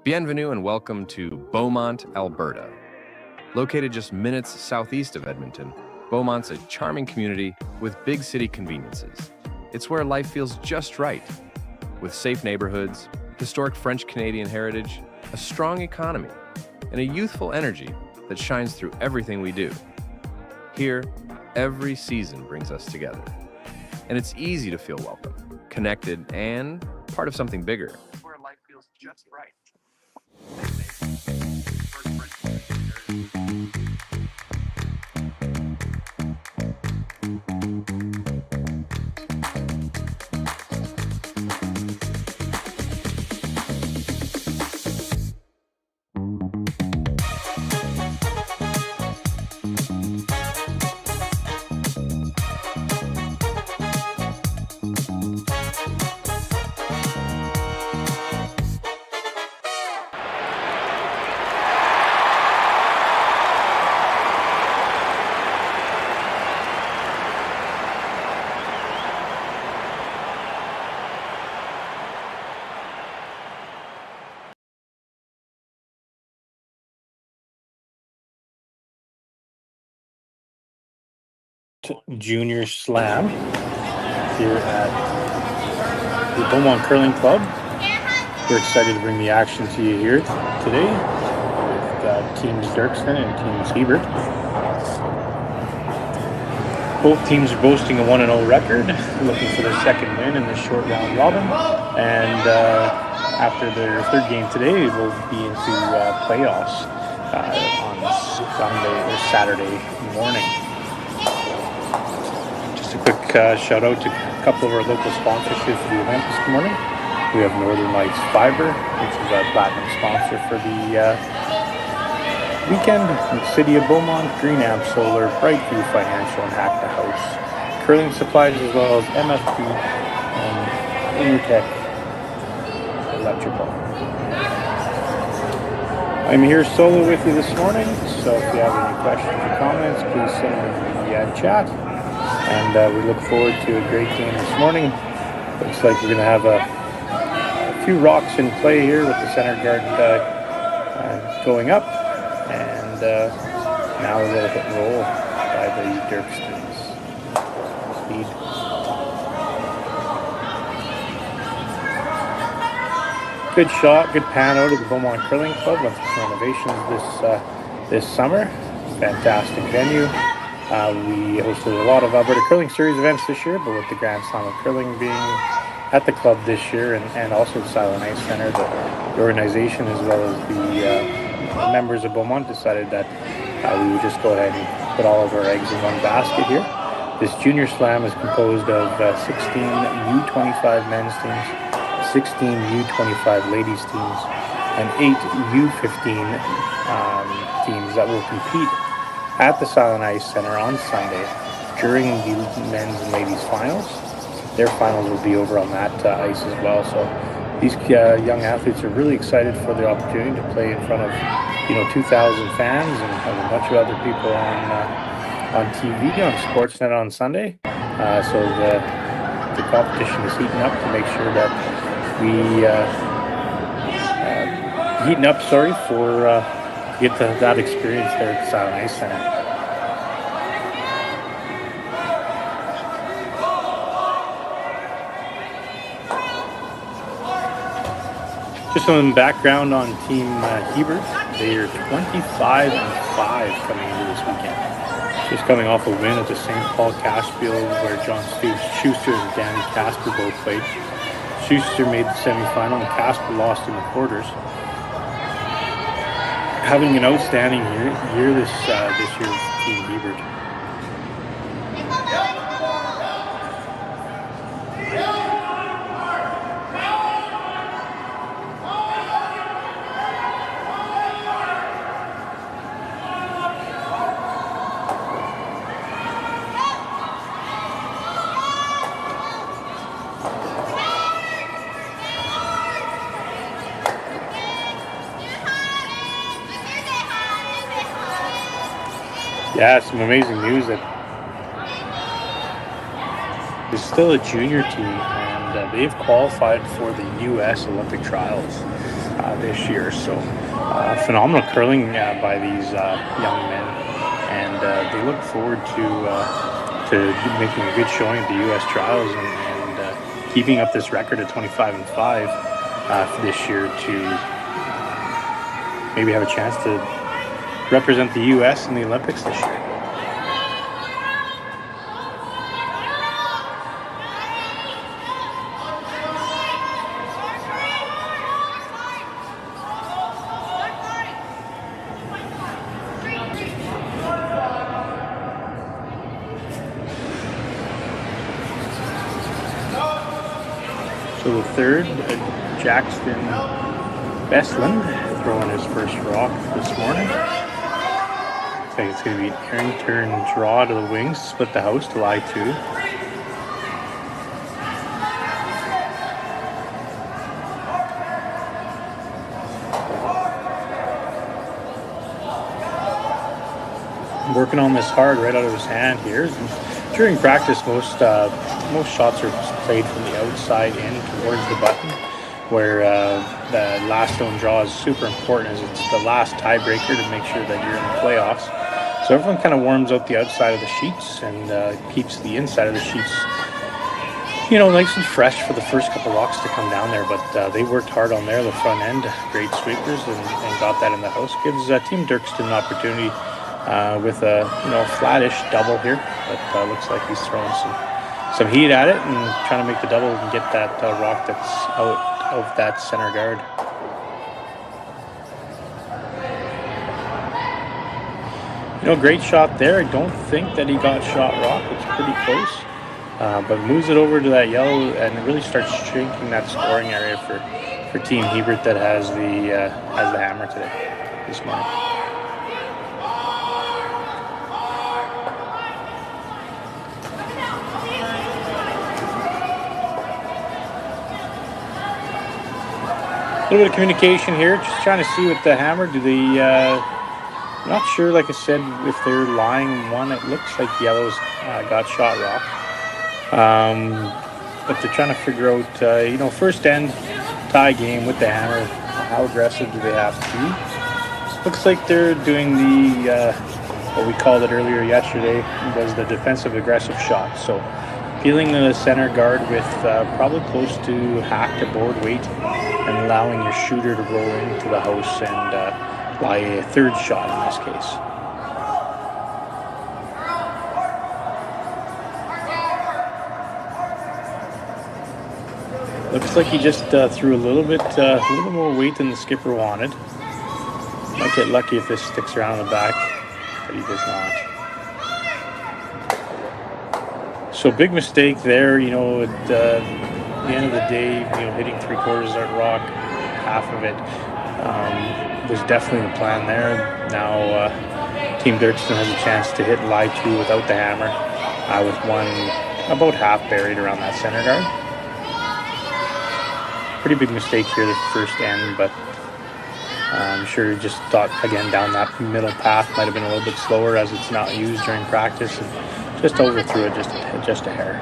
Bienvenue and welcome to Beaumont, Alberta. Located just minutes southeast of Edmonton, Beaumont's a charming community with big city conveniences. It's where life feels just right, with safe neighborhoods, historic French-Canadian heritage, a strong economy, and a youthful energy that shines through everything we do. Here, every season brings us together. And it's easy to feel welcome, connected, and part of something bigger. Where life feels just right. Junior Slam here at the Beaumont Curling Club. We're excited to bring the action to you here today with teams Derksen and teams Hebert. Both teams are boasting a 1-0 record, looking for their second win in the short round robin. And after their third game today, we'll be into playoffs on Sunday or Saturday morning. A quick shout out to a couple of our local sponsorships for the event this morning. We have Northern Lights Fiber, which is our platinum sponsor for the weekend. The City of Beaumont, Green Amp Solar, Brightview Financial, and Hack the House. Curling supplies as well as MFP and Intertech Electrical. I'm here solo with you this morning, so if you have any questions or comments, please send them in the chat. And we look forward to a great game this morning. Looks like we're going to have a few rocks in play here with the center guard going up. And now we're going to hit and roll by the Derksens. Speed. Good shot, good pan out of the Beaumont Curling Club. Went through some renovations this summer. Fantastic venue. We hosted a lot of Alberta Curling Series events this year, but with the Grand Slam of Curling being at the club this year and also the Silent Ice Center, the organization as well as the members of Beaumont decided that we would just go ahead and put all of our eggs in one basket here. This Junior Slam is composed of 16 U25 men's teams, 16 U25 ladies teams, and 8 U15 teams that will compete at the Silent Ice Center on Sunday during the men's and ladies finals. Their finals will be over on that ice as well. So these young athletes are really excited for the opportunity to play in front of 2,000 fans and a bunch of other people on TV on Sportsnet on Sunday. So the competition is heating up to make sure that we get that experience there at the Silent Ice Center. Just some background on Team Hebert. They are 25-5 coming into this weekend. Just coming off a win at the St. Paul Cashfield where John Schuster and Danny Casper both played. Schuster made the semifinal and Casper lost in the quarters. Having an outstanding year this year with Team Hebert. Yeah, some amazing news that there's still a junior team, and they've qualified for the U.S. Olympic trials. this year. So phenomenal curling by these young men, and they look forward to making a good showing at the U.S. trials and keeping up this record of 25-5 for this year to maybe have a chance to represent the U.S. in the Olympics this year. So the third, Jackson Bestland, throwing his first rock this morning. Looks like it's going to be an airing turn draw to the wings, split the house to lie 2. Working on this hard right out of his hand here. During practice, most shots are played from the outside in towards the button, where the last stone draw is super important, as it's the last tiebreaker to make sure that you're in the playoffs. So everyone kind of warms out the outside of the sheets and keeps the inside of the sheets, nice and fresh for the first couple rocks to come down there. But they worked hard on there, the front end, great sweepers, and got that in the house. Gives Team Derksen an opportunity with a flattish double here, but looks like he's throwing some heat at it and trying to make the double and get that rock that's out of that center guard. Great shot there. I don't think that he got shot rock. It's pretty close, but moves it over to that yellow and really starts shrinking that scoring area for Team Hebert that has the hammer today this morning. A little bit of communication here, just trying to see with the hammer. Do they, not sure, like I said, if they're lying one. It looks like yellow's got shot rock. But they're trying to figure out, first end tie game with the hammer, how aggressive do they have to be? Looks like they're doing the, what we called it earlier yesterday, was the defensive aggressive shot. So peeling the center guard with probably close to half the board weight, and allowing your shooter to roll into the house and lie a third shot in this case. Looks like he just threw a little bit more weight than the skipper wanted. Might get lucky if this sticks around the back, but he does not. So big mistake there, at the end of the day, hitting 3/4 of that rock, half of it, was definitely the plan there. Now Team Derksen has a chance to hit lie 2 without the hammer, with one about half buried around that center guard. Pretty big mistake here the first end, but I'm sure he just thought, again, down that middle path might have been a little bit slower as it's not used during practice, and just overthrew it just a hair.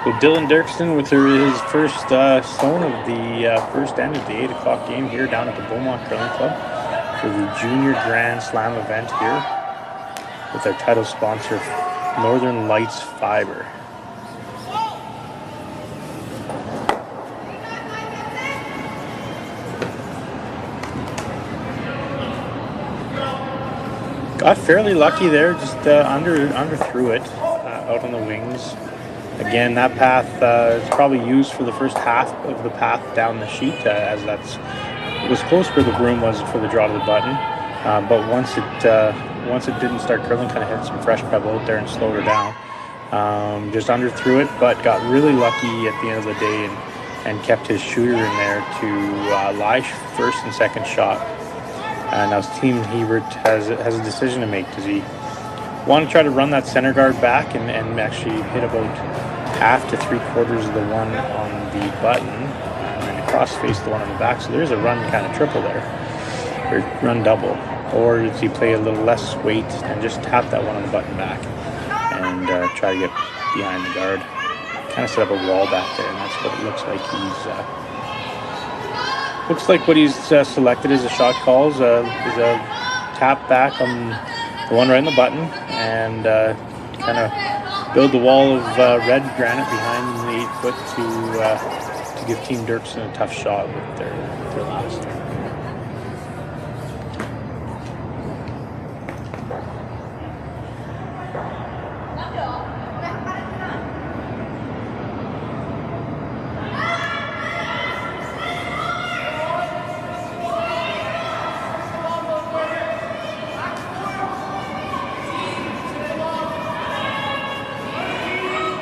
So Dylan Derksen with his first stone of the first end of the 8 o'clock game here down at the Beaumont Curling Club for the Junior Grand Slam event here with our title sponsor, Northern Lights Fiber. Got fairly lucky there, just underthrew it out on the wings. Again, that path is probably used for the first half of the path down the sheet, as it was close where the broom was for the draw to the button. But once it didn't start curling, kind of hit some fresh pebble out there and slowed her down. Just underthrew it, but got really lucky at the end of the day and kept his shooter in there to lie first and second shot. And now Team Hebert has a decision to make. Does he want to try to run that center guard back and actually hit about half to 3/4 of the one on the button, and then cross face the one on the back. So there's a run kind of triple there, or run double. Or does he play a little less weight and just tap that one on the button back and try to get behind the guard? Kind of set up a wall back there, and that's what it looks like. Looks like what he's selected as a shot calls is a tap back on the one right on the button, and kind of build the wall of red granite behind the 8 foot to give Team Derksen a tough shot with their last.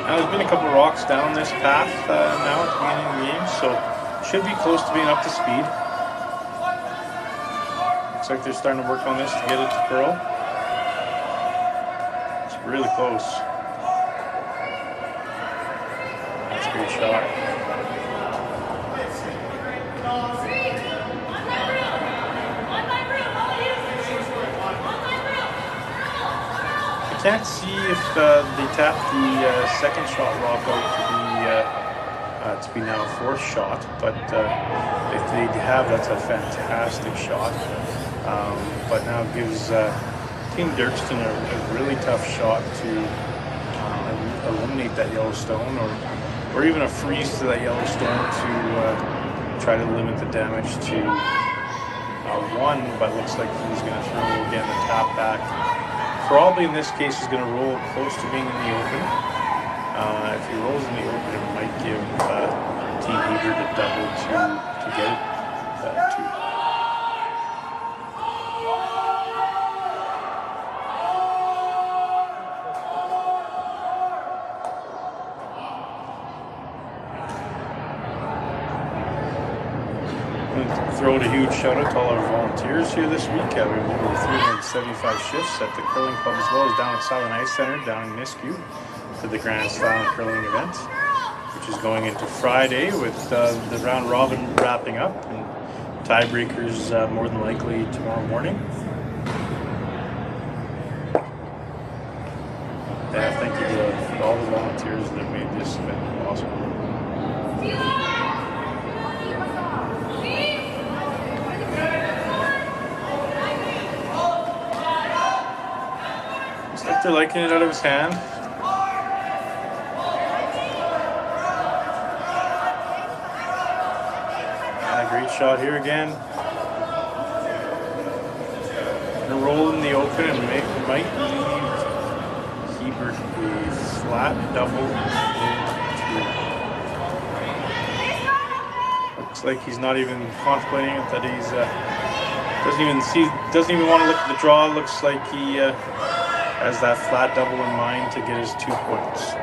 Now, there's been a couple rocks down this path now at the beginning of the game, so should be close to being up to speed. Looks like they're starting to work on this to get it to curl. It's really close. That's a great shot. I can't see if they tapped the second shot rock out to be now a fourth shot, but if they have, that's a fantastic shot. But now it gives Team Derksen a really tough shot to eliminate that yellow stone, or even a freeze to that yellow stone to try to limit the damage to one. But looks like he's going to throw again the tap back. Probably in this case is going to roll close to being in the open. If he rolls in the open, it might give Team Hebert a double to get it to. Throw out a huge shout out to all our volunteers here this week. We have over 375 shifts at the curling club, as well as down at Silent Ice Center down in Nisku for the Grand Slam curling event, which is going into Friday with the round robin wrapping up and tiebreakers more than likely tomorrow morning. Yeah, thank you to all the volunteers that made this event possible. They're liking it out of his hand. And a great shot here again. Gonna roll in the open and might leave Hebert a flat double in 2. Looks like he's not even contemplating it, that he's doesn't even want to look at the draw. Looks like he has that flat double in mind to get his 2 points.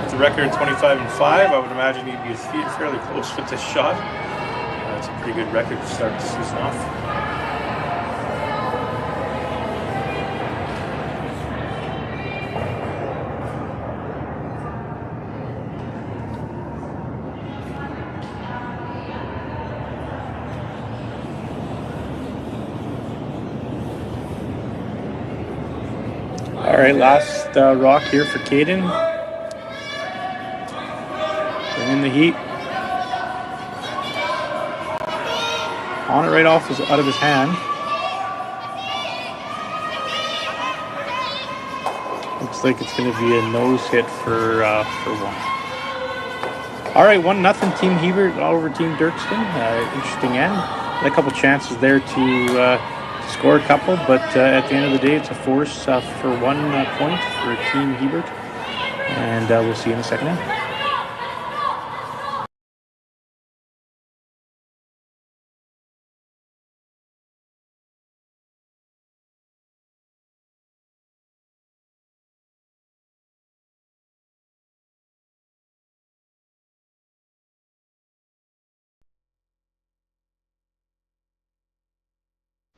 With the record 25-5, I would imagine he'd be fairly close with this shot. That's a pretty good record to start the season off. All right, last rock here for Caden. Bring in the heat. On it right out of his hand. Looks like it's going to be a nose hit for one. All right, 1-0 Team Hebert over Team Derksen. Interesting end. Had a couple chances there to score a couple, but at the end of the day, it's a force for 1 point for Team Hebert, and we'll see you in the second end.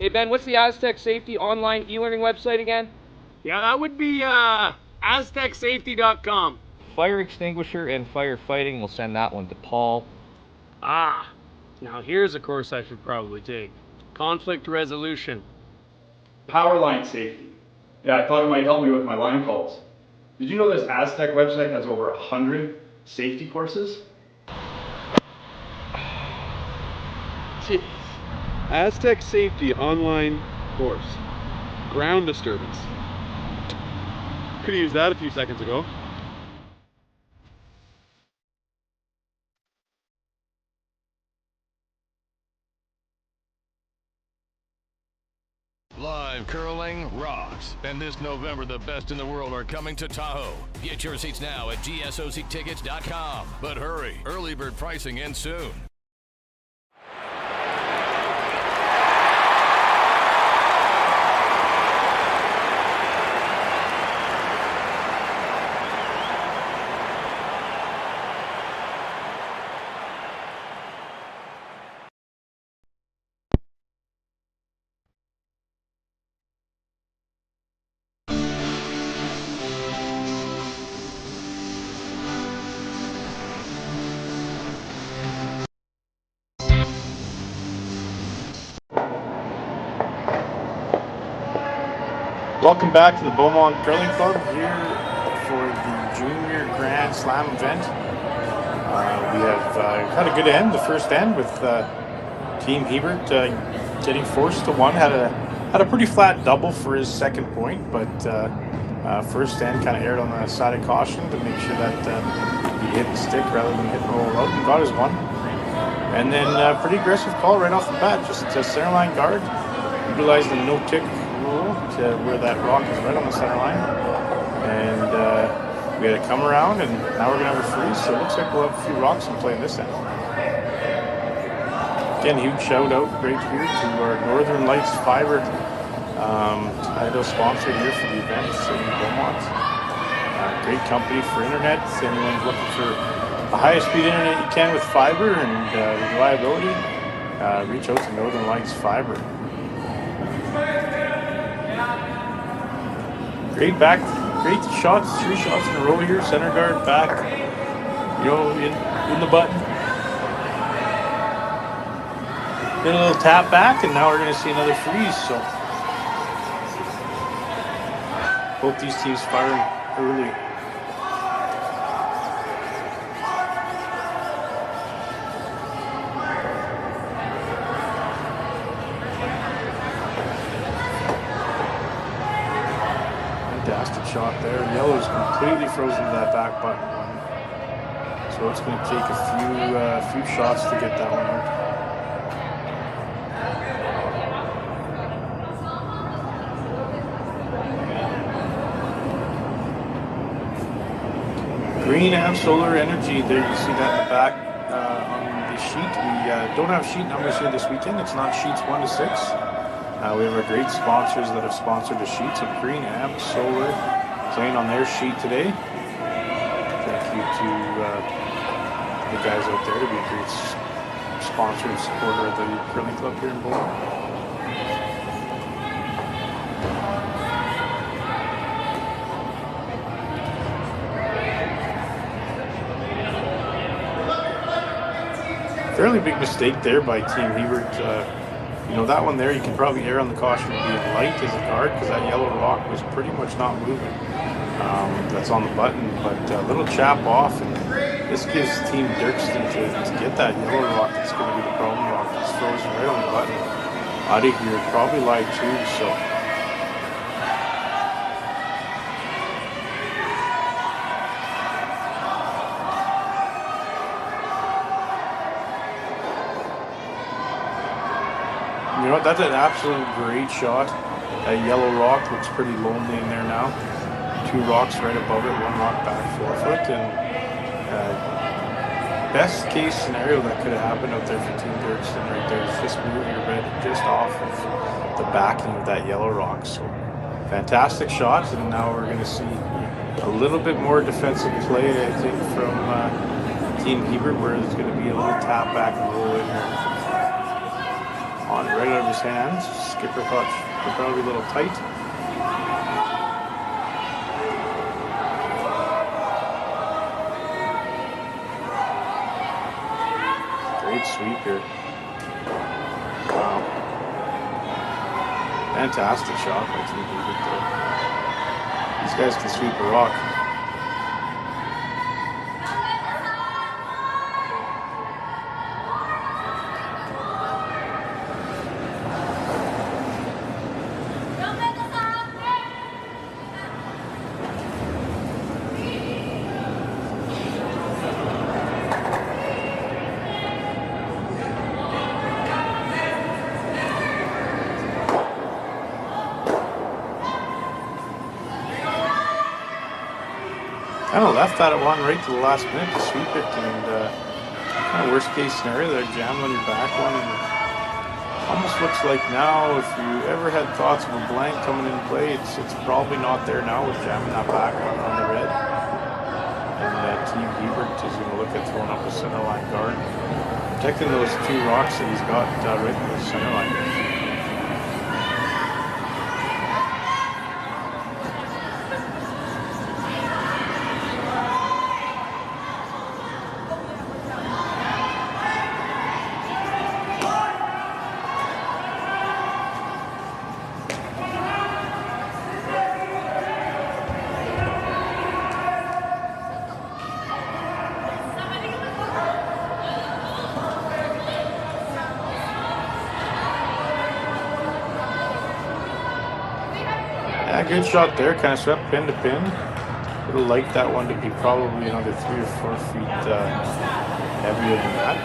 Hey Ben, what's the Aztec Safety online e-learning website again? Yeah, that would be aztecsafety.com. Fire extinguisher and firefighting, we'll send that one to Paul. Ah, now here's a course I should probably take. Conflict resolution. Power line safety. Yeah, I thought it might help me with my line calls. Did you know this Aztec website has over 100 safety courses? Jeez. Aztec Safety online course. Ground disturbance. Could have used that a few seconds ago. Live curling rocks. And this November, the best in the world are coming to Tahoe. Get your seats now at gsoctickets.com. But hurry, early bird pricing ends soon. Welcome back to the Beaumont Curling Club here for the Junior Grand Slam event. We have had a good end, the first end, with Team Hebert getting forced to one. Had a pretty flat double for his second point, but first end kind of erred on the side of caution to make sure that he hit the stick rather than hit and roll out, and got his one. And then pretty aggressive call right off the bat, just a center line guard. Utilized the no-tick rule to where that rock is right on the center line. And we had to come around, and now we're going to have a freeze, so it looks like we'll have a few rocks in play in this end. Again, huge shout out right here to our Northern Lights Fiber title sponsor here for the event in Beaumont. Great company for internet. Anyone's looking for the highest speed internet you can with fiber and reliability, reach out to Northern Lights Fiber. Great shots, 3 shots in a row here. Center guard back, in the button. Then a little tap back, and now we're going to see another freeze. So both these teams firing early. Fantastic shot there. Yellow is completely frozen to that back button one. So it's going to take a few shots to get that one out. Green and solar energy. There you see that in the back on the sheet. We don't have sheet numbers here this weekend. It's not sheets 1 to 6. We have our great sponsors that have sponsored the sheets of Green Amp Solar playing on their sheet today. Thank you to the guys out there to be a great sponsor and supporter of the curling club here in Beaumont. Fairly big mistake there by Team Hebert. That one there, you can probably err on the caution of being light as a guard because that yellow rock was pretty much not moving. That's on the button, but a little chap off, and this gives Team Derksen to get that yellow rock that's going to be the problem rock. It's frozen right on the button. Out of here, probably light too, so. You know what, that's an absolute great shot. That yellow rock looks pretty lonely in there now. 2 rocks right above it, 1 rock back 4 foot, and best case scenario that could have happened out there for Team Derksen right there is just move your bed just off of the backing of that yellow rock. So fantastic shots, and now we're going to see a little bit more defensive play, I think, from Team Hebert, where there's going to be a little tap back and roll in here on Shot right out of his hands. Skipper thought we're probably a little tight. Great sweep here. Wow. Fantastic shot by Team Hebert there. These guys can sweep a rock. Kind of left that one right to the last minute to sweep it, and kind of worst case scenario, they're jamming on your back one, and almost looks like now if you ever had thoughts of a blank coming into play, it's probably not there now with jamming that back on the red. And Team Hebert is going to look at throwing up a center line guard, protecting those two rocks that he's got right in the center line. Yeah, good shot there. Kind of swept pin to pin. Would have liked that one to be probably another 3 or 4 feet heavier than that.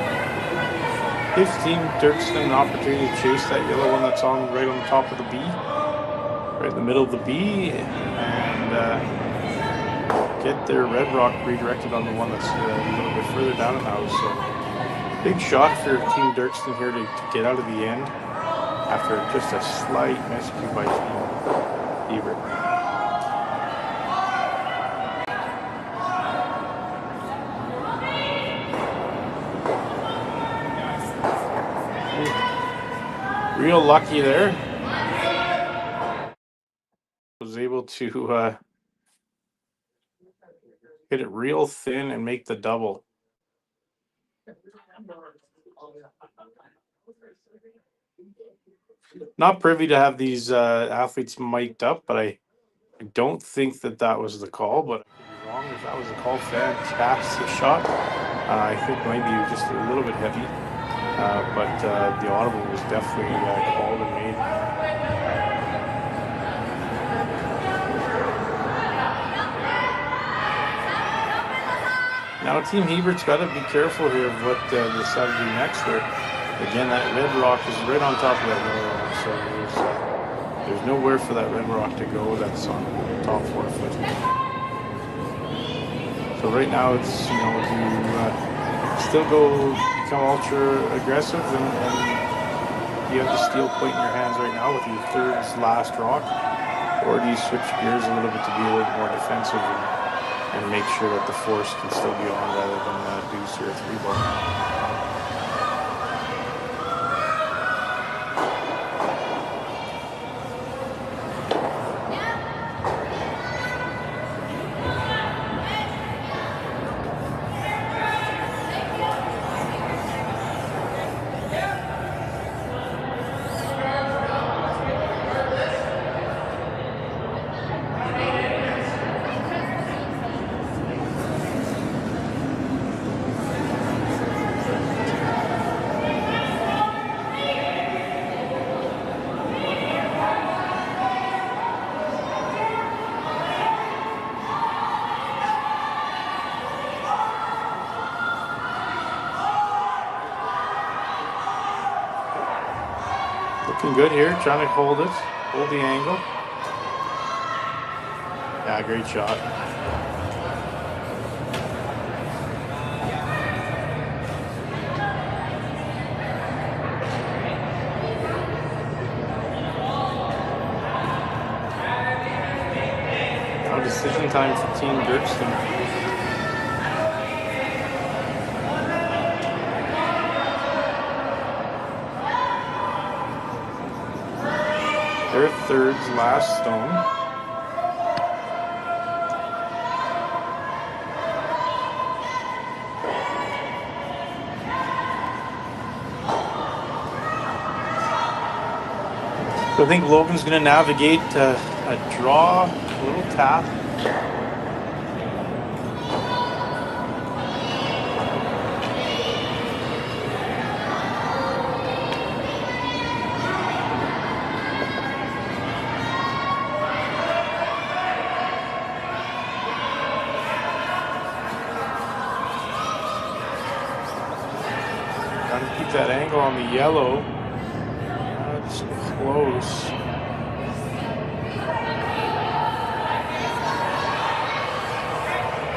Gives Team Derksen an opportunity to chase that yellow one that's on right on the top of the B, right in the middle of the B, and get their red rock redirected on the one that's a little bit further down in the house. So big shot for Team Derksen here to get out of the end after just a slight miscue by Team Hebert. Real lucky there. Was able to hit it real thin and make the double. Not privy to have these athletes mic'd up, but I don't think that was the call, but I could be wrong. If that was the call, fantastic shot. I think maybe just a little bit heavy, but the audible was definitely called and made. Now Team Hebert's got to be careful here of what they decide to do next. Again, that red rock is right on top of that yellow rock, so there's nowhere for that red rock to go that's on the top 4 foot. So right now it's, you still become ultra aggressive and you have the steel plate in your hands right now with your third last rock, or do you switch gears a little bit to be a little more defensive and make sure that the force can still be on rather than deuce or a 3-ball. Looking good here, trying to hold the angle. Yeah, great shot. Now decision time for Team Derksen. Their thirds last stone. So I think Logan's going to navigate a draw, a little tap. Trying to keep that angle on the yellow. That's close.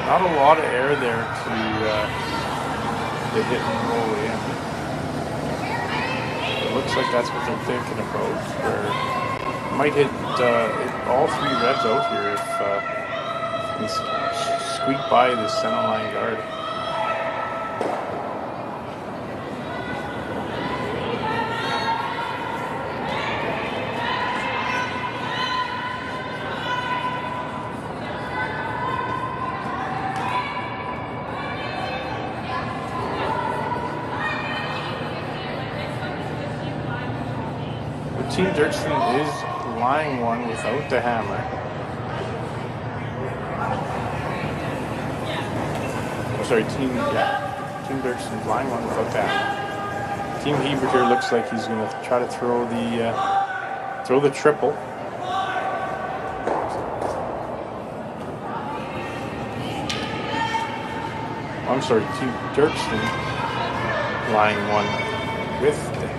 Not a lot of air there to hit and roll in. It looks like that's what they're thinking about. Where might hit all three reds out here if can squeak by this center line guard. Team Derksen is lying one without the hammer. Oh, sorry, Team Derksen is lying one without the hammer. Team Hebert here looks like he's going to try to throw the triple. I'm sorry, Team Derksen lying one with the hammer.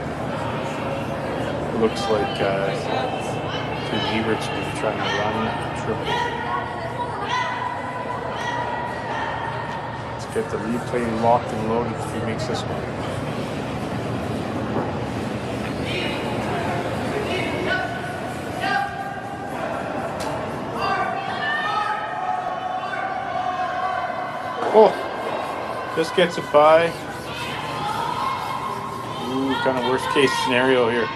Looks like Team Hebert's going to be trying to run a triple. Let's get the replay locked and loaded if he makes this one. Oh, just gets it by. Ooh, kind of worst case scenario here.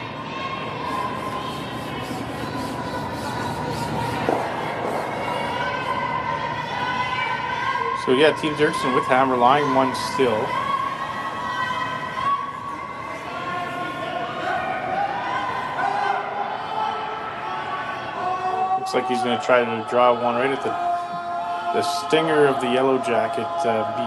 So yeah, Team Derksen with hammer lying one still. Looks like he's going to try to draw one right at the stinger of the yellow jacket B.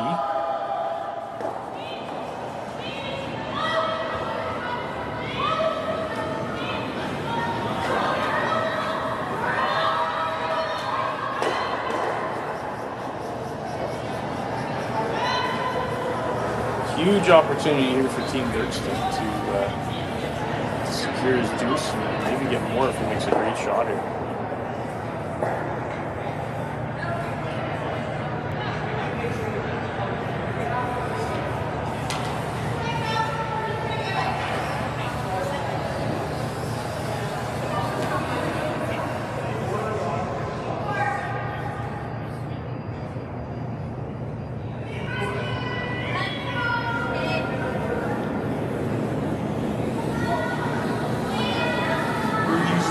Huge opportunity here for Team Derksen to secure his deuce and maybe get more if he makes a great shot here.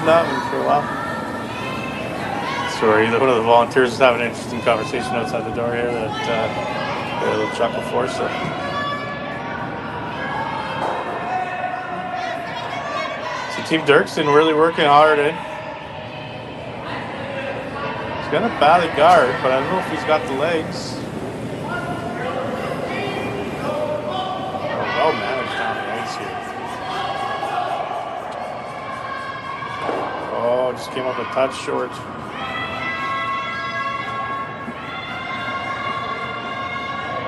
That one for a while. Sorry, one of the volunteers is having an interesting conversation outside the door here that a little chuckle for. So Team Derksen really working hard, eh? He's got a bad guard, but I don't know if he's got the legs. Oh, well managed down the ice here. Oh, just came up a touch short.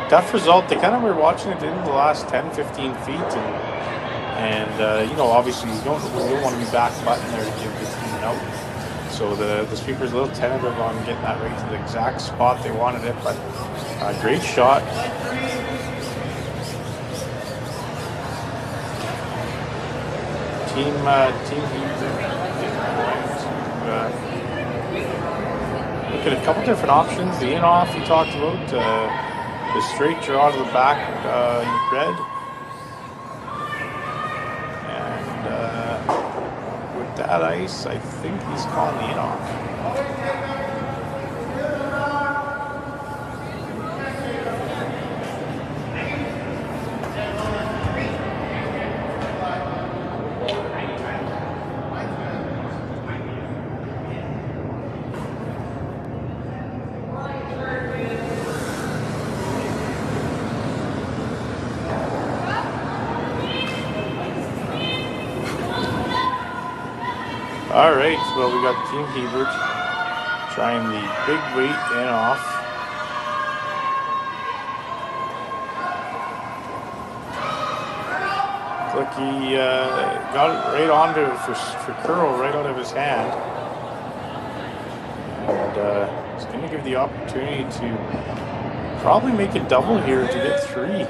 Tough result. They kind of were watching it in the last 10, 15 feet, and you know, obviously you don't want to be back button there to give the team an out. So the sweeper's a little tentative on getting that right to the exact spot they wanted it, but great shot. Team look at a couple different options. The in-off he talked about, the straight draw to the back in red, and with that ice. I think he's calling the in off. All right, well, we got Caden Hebert trying the big weight in off. Look, he got it right onto for curl right out of his hand. And he's going to give the opportunity to probably make a double here to get 3.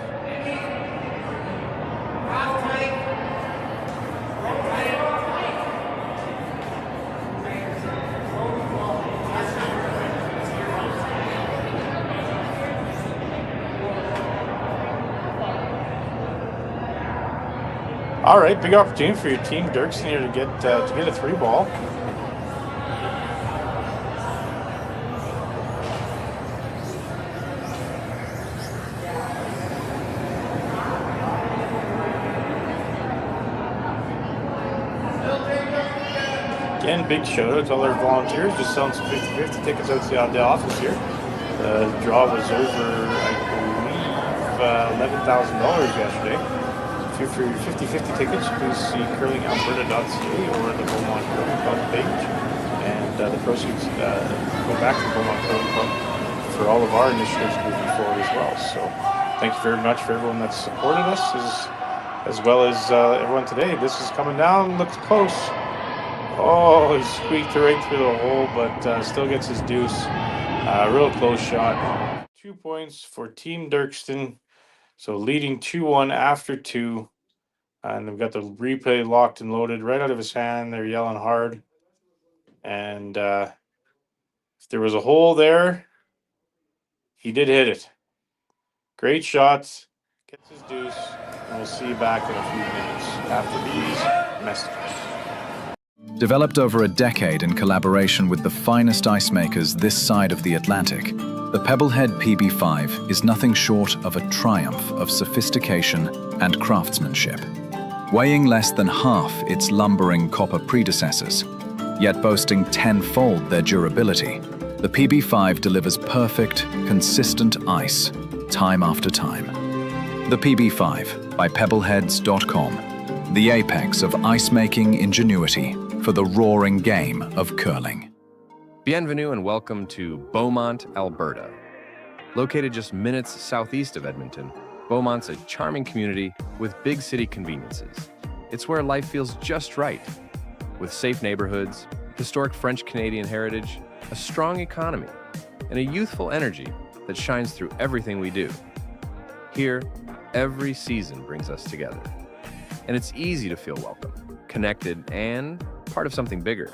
All right, big opportunity for your team, Derksen, here to get a 3 ball. Again, big shout out to all our volunteers just selling some 50-50 tickets out to the office here. The draw was over, I believe, $11,000 yesterday. For your 50-50 tickets, please see curlingalberta.ca or the Beaumont Curling Club page. And the proceeds go back to the Beaumont Curling Club for all of our initiatives moving forward as well. So thank you very much for everyone that's supported us, as well as everyone today. This is coming down, looks close. Oh, he squeaked right through the hole, but still gets his deuce. Real close shot. 2 points for Team Derksen. So leading 2-1 after 2. And they've got the replay locked and loaded right out of his hand. They're yelling hard. And if there was a hole there, he did hit it. Great shots. Gets his deuce. And we'll see you back in a few minutes after these messages. Developed over a decade in collaboration with the finest ice makers this side of the Atlantic, the Pebblehead PB5 is nothing short of a triumph of sophistication and craftsmanship. Weighing less than half its lumbering copper predecessors, yet boasting 10-fold their durability, the PB5 delivers perfect, consistent ice, time after time. The PB5 by Pebbleheads.com, the apex of ice-making ingenuity for the roaring game of curling. Bienvenue and welcome to Beaumont, Alberta. Located just minutes southeast of Edmonton, Beaumont's a charming community with big city conveniences. It's where life feels just right, with safe neighborhoods, historic French-Canadian heritage, a strong economy, and a youthful energy that shines through everything we do. Here, every season brings us together, and it's easy to feel welcome, connected, and part of something bigger.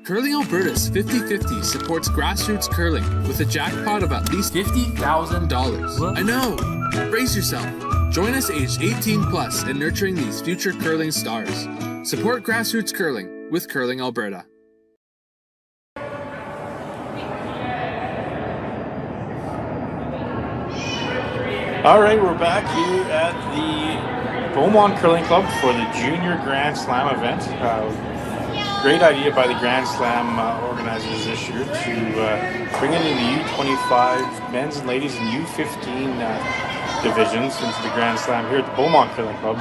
Curling Alberta's 50-50 supports grassroots curling with a jackpot of at least $50,000. I know! Brace yourself. Join us aged 18 plus in nurturing these future curling stars. Support grassroots curling with Curling Alberta. All right, we're back here at the Beaumont Curling Club for the Junior Grand Slam event. Great idea by the Grand Slam organizers this year to bring in the U25 men's and ladies and U15 divisions into the Grand Slam here at the Beaumont Curling Club.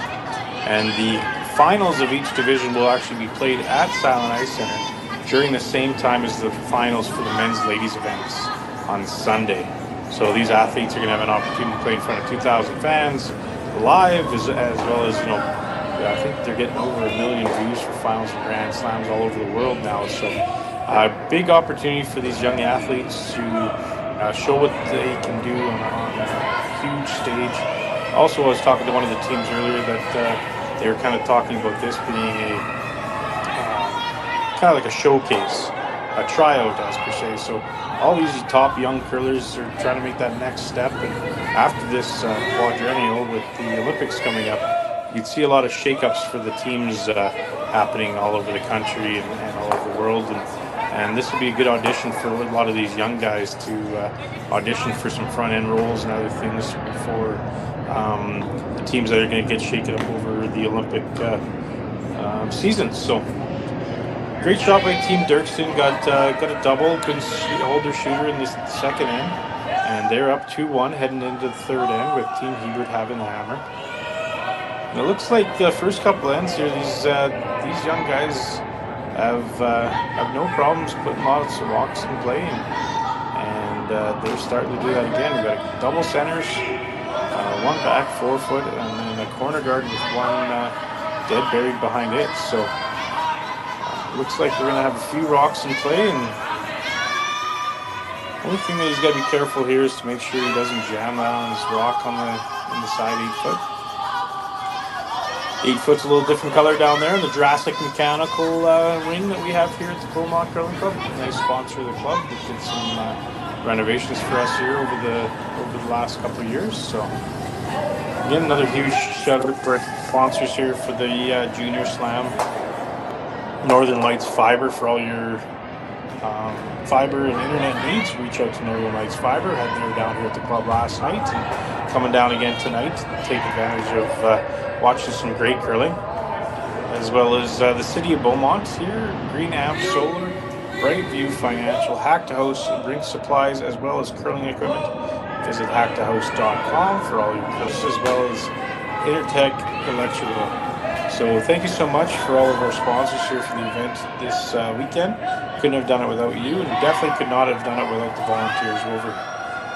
And the finals of each division will actually be played at Silent Ice Center during the same time as the finals for the men's ladies events on Sunday. So these athletes are going to have an opportunity to play in front of 2,000 fans live, as well as, I think they're getting over 1 million views for finals and Grand Slams all over the world now. So Big opportunity for these young athletes to show what they can do on a huge stage. Also, I was talking to one of the teams earlier that they were kind of talking about this being a kind of like a showcase, a tryout as per se. So all these top young curlers are trying to make that next step. And after this quadrennial with the Olympics coming up, you'd see a lot of shakeups for the teams happening all over the country and all over the world. And this would be a good audition for a lot of these young guys to audition for some front end roles and other things before the teams that are going to get shaken up over the Olympic season. So great shot by Team Derksen. Got a double. Couldn't hold their shooter in the second end, and they're up 2-1 heading into the third end with Team Hebert having the hammer. And it looks like the first couple ends here, these young guys have no problems putting lots of rocks in play, and they're starting to do that again. We've got double centers, one back 4 foot, and then a corner guard with one dead buried behind it. So looks like we're going to have a few rocks in play, and the only thing that he's got to be careful here is to make sure he doesn't jam that on his rock on the side 8 foot. 8 foot's a little different color down there, the Jurassic Mechanical ring that we have here at the Beaumont Curling Club. Nice sponsor of the club that did some renovations for us here over the last couple of years. So again, another huge shout out for sponsors here for the Junior Slam. Northern Lights Fiber for all your fiber and internet needs. Reach out to Northern Lights Fiber. They were down here at the club last night and coming down again tonight to take advantage of watching some great curling, as well as the city of Beaumont here, Green Amp Solar, Brightview Financial, Hack to House Rink Supplies, as well as curling equipment. Visit hacktohouse.com for all your curls, as well as Intertech Electrical. So thank you so much for all of our sponsors here for the event this weekend. Couldn't have done it without you, and definitely could not have done it without the volunteers. Over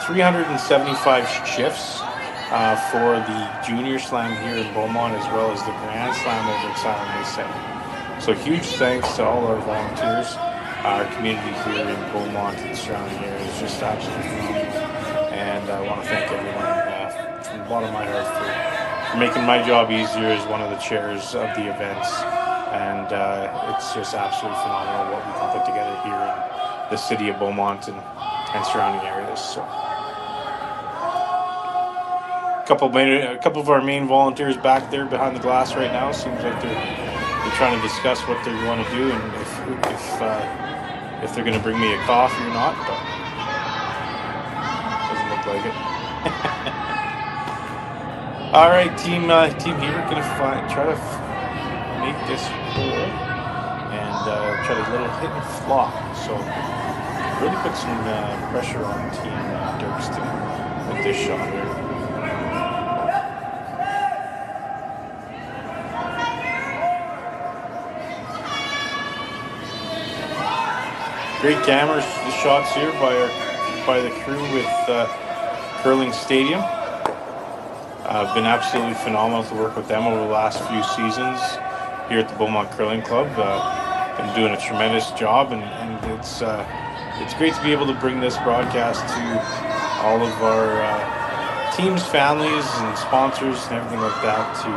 375 shifts for the Junior Slam here in Beaumont, as well as the Grand Slam over at Silent Mesa. So huge thanks to all our volunteers. Our community here in Beaumont and surrounding areas is just absolutely phenomenal. And I want to thank everyone from the bottom of my heart for making my job easier as one of the chairs of the events. And it's just absolutely phenomenal what we can put together here in the city of Beaumont and surrounding areas. So a couple of our main volunteers back there behind the glass right now. Seems like they're trying to discuss what they want to do and if they're going to bring me a coffee or not, but doesn't look like it. All right, Team Hebert going to try to make this hole and try to little hit and flop. So really put some pressure on Team Derksen with this shot here. Great cameras, the shots here by the crew with Curling Stadium. Been absolutely phenomenal to work with them over the last few seasons here at the Beaumont Curling Club. Been doing a tremendous job, and it's great to be able to bring this broadcast to all of our teams, families, and sponsors and everything like that to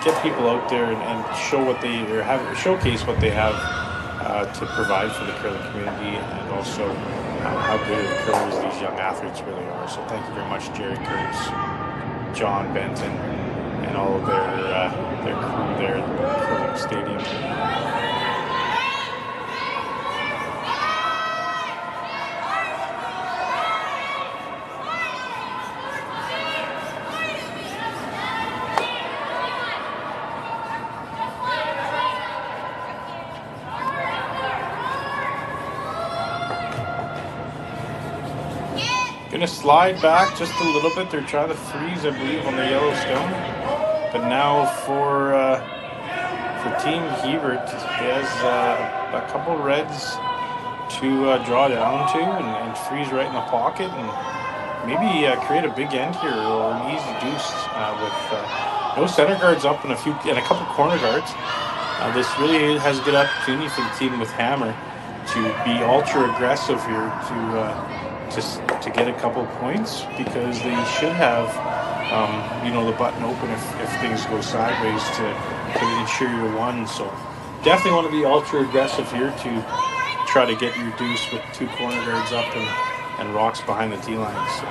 get people out there and show what they showcase what they have to provide for the curling community, and also how good of curlers these young athletes really are. So thank you very much, Jerry Kurtz, John Benton, and all of their crew there at the Curling Stadium. Gonna slide back just a little bit. They're trying to freeze, I believe, on the yellow stone. But now for Team Hebert, he has a couple reds to draw down to and freeze right in the pocket, and maybe create a big end here or an easy deuce with no center guards up and a couple corner guards. This really has a good opportunity for the team with Hammer to be ultra aggressive here to get a couple points, because they should have the button open if things go sideways to ensure you're one. So definitely want to be ultra aggressive here to try to get your deuce with 2 corner guards up and rocks behind the D line. So.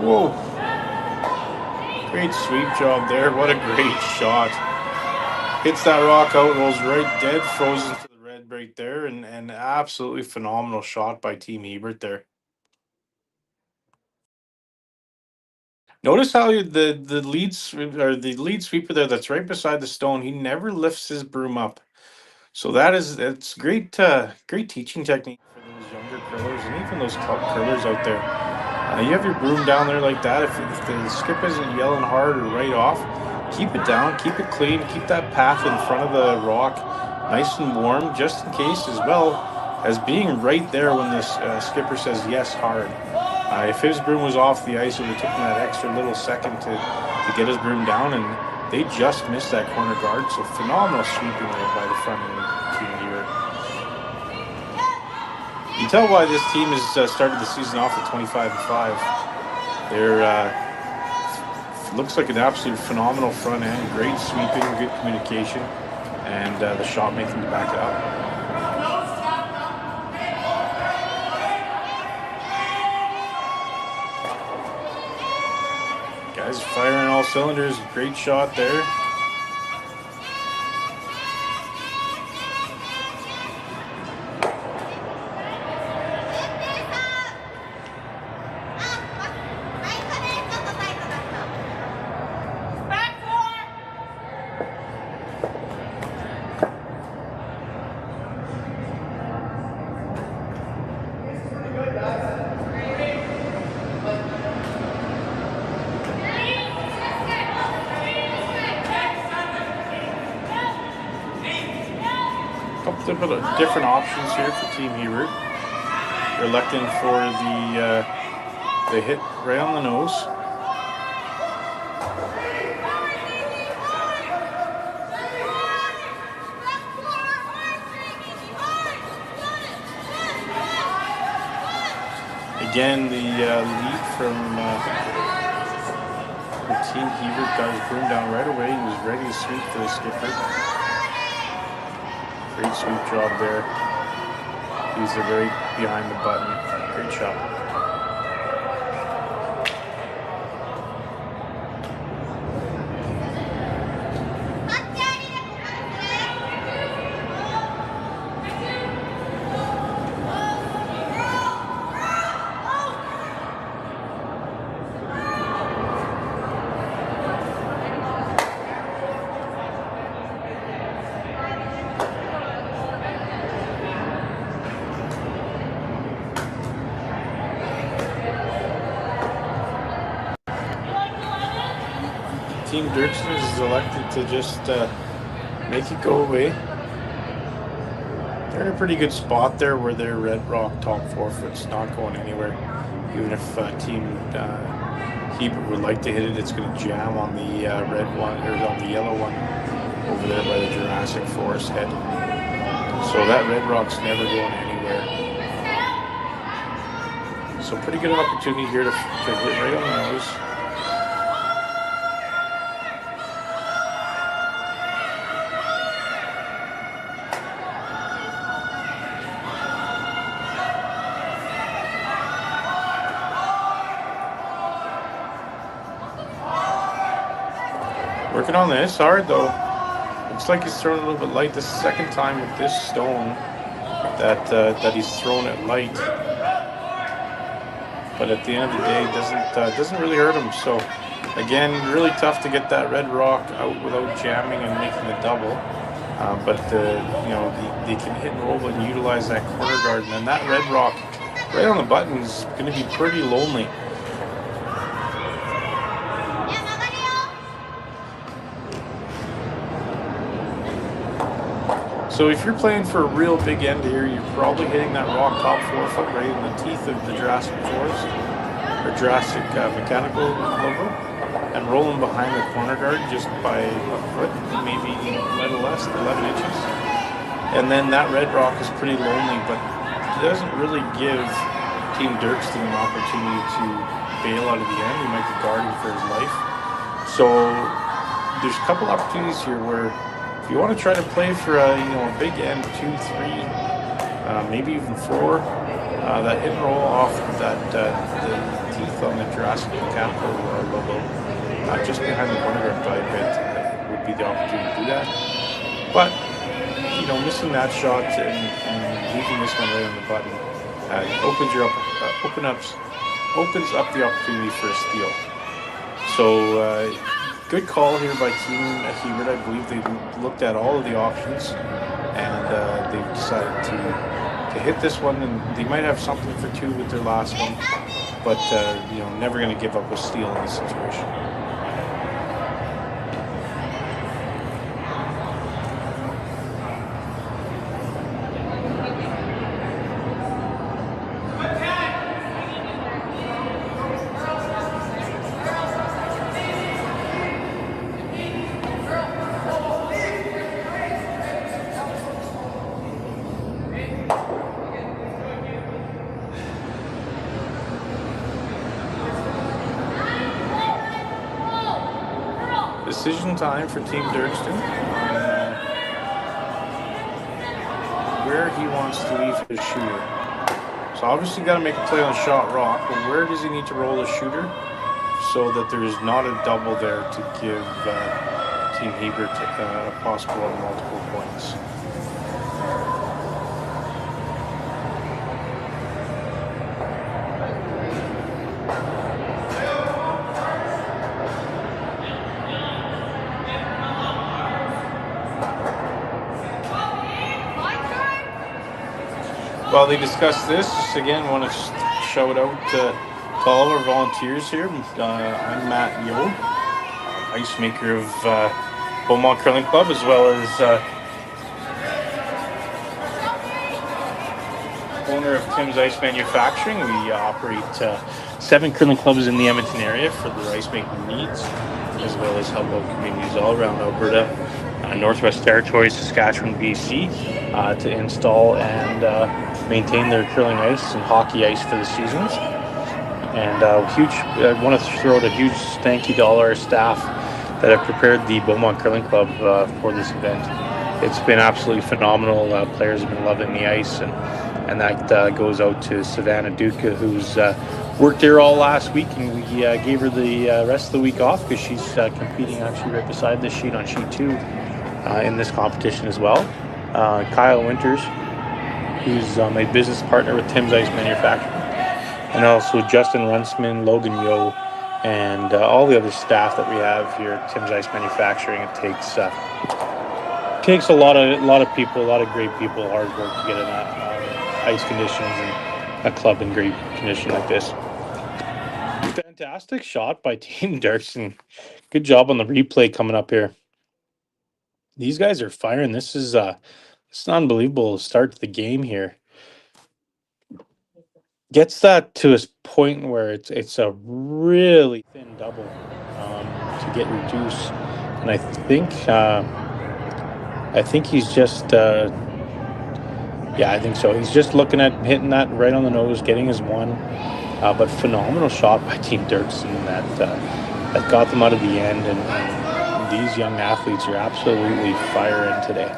Whoa. Great sweep job there. What a great shot. Hits that rock out, rolls right dead, frozen to the red right there, and absolutely phenomenal shot by Team Hebert there. Notice how the lead sweeper there that's right beside the stone, he never lifts his broom up. So it's great great teaching technique for those younger curlers and even those top curlers out there. You have your broom down there like that. If the skip isn't yelling hard or right off, keep it down, keep it clean, keep that path in front of the rock nice and warm, just in case, as well as being right there when the skipper says yes hard. If his broom was off the ice, it would have taken that extra little second to get his broom down, and they just missed that corner guard. So phenomenal sweeping there by the front end team here. You can tell why this team has started the season off at 25-5. They're looks like an absolute phenomenal front end, great sweeping, good communication, and the shot making to back it up. Guys firing all cylinders, great shot there. Couple of different options here for Team Hebert. They're electing for the hit right on the nose. Again, the lead from Team Hebert got his broom down right away. He was ready to sweep for the skipper. Great sweep job there. He's very behind the button. Great shot. Team Derksen is elected to just make it go away. They're in a pretty good spot there where their red rock top 4 foot's not going anywhere. Even if Team Hebert would like to hit it, it's going to jam on the red one, or on the yellow one over there by the Jurassic Forest head. So that red rock's never going anywhere. So pretty good opportunity here to hit right on the nose. Working on this hard though. Looks like he's thrown a little bit light. This is the second time with this stone that he's thrown it light. But at the end of the day, it doesn't really hurt him. So again, really tough to get that red rock out without jamming and making a double. But they can hit and roll and utilize that corner guard, and then that red rock right on the button is going to be pretty lonely. So if you're playing for a real big end here, you're probably hitting that rock top 4 foot right in the teeth of the Jurassic Forest, or Jurassic Mechanical logo, and rolling behind the corner guard just by a foot, maybe a little less, 11 inches. And then that red rock is pretty lonely, but it doesn't really give Team Derksen an opportunity to bail out of the end. He might be guarding for his life. So there's a couple opportunities here where if you want to try to play for a big end 2, 3, maybe even 4, that hit and roll off of that the teeth on the Jurassic Mechanical logo, just behind the corner guard by a bit, would be the opportunity to do that. But missing that shot and leaving this one right on the button opens up the opportunity for a steal. So good call here by Team Hebert. I believe they looked at all of the options and they've decided to hit this one, and they might have something for 2 with their last one, but never going to give up a steal in this situation. Decision time for Team Derksen on where he wants to leave his shooter. So obviously got to make a play on shot rock, but where does he need to roll his shooter so that there is not a double there to give Team Hebert a possible of multiple points? While they discuss this, again, want to shout out to all our volunteers here. I'm Matt Yo, ice maker of Beaumont Curling Club, as well as owner of Tim's Ice Manufacturing. We operate 7 curling clubs in the Edmonton area for their ice making needs, as well as help out communities all around Alberta, Northwest Territories, Saskatchewan, BC, to install and maintain their curling ice and hockey ice for the seasons. And I want to throw out a huge thank you to all our staff that have prepared the Beaumont Curling Club for this event. It's been absolutely phenomenal. Players have been loving the ice, and that goes out to Savannah Duca, who's worked here all last week, and we gave her the rest of the week off because she's competing actually right beside this sheet on sheet 2 in this competition as well. Kyle Winters, who's my business partner with Tim's Ice Manufacturing, and also Justin Runsman, Logan Yo, and all the other staff that we have here at Tim's Ice Manufacturing. It takes a lot of people, a lot of great people, hard work to get in ice conditions and a club in great condition like this. Fantastic shot by Team Derksen. Good job on the replay coming up here. These guys are firing. This is it's an unbelievable start to the game here. Gets that to a point where it's a really thin double to get reduced, and I think he's just I think so. He's just looking at hitting that right on the nose, getting his one. But phenomenal shot by Team Derksen that got them out of the end, and these young athletes are absolutely firing today.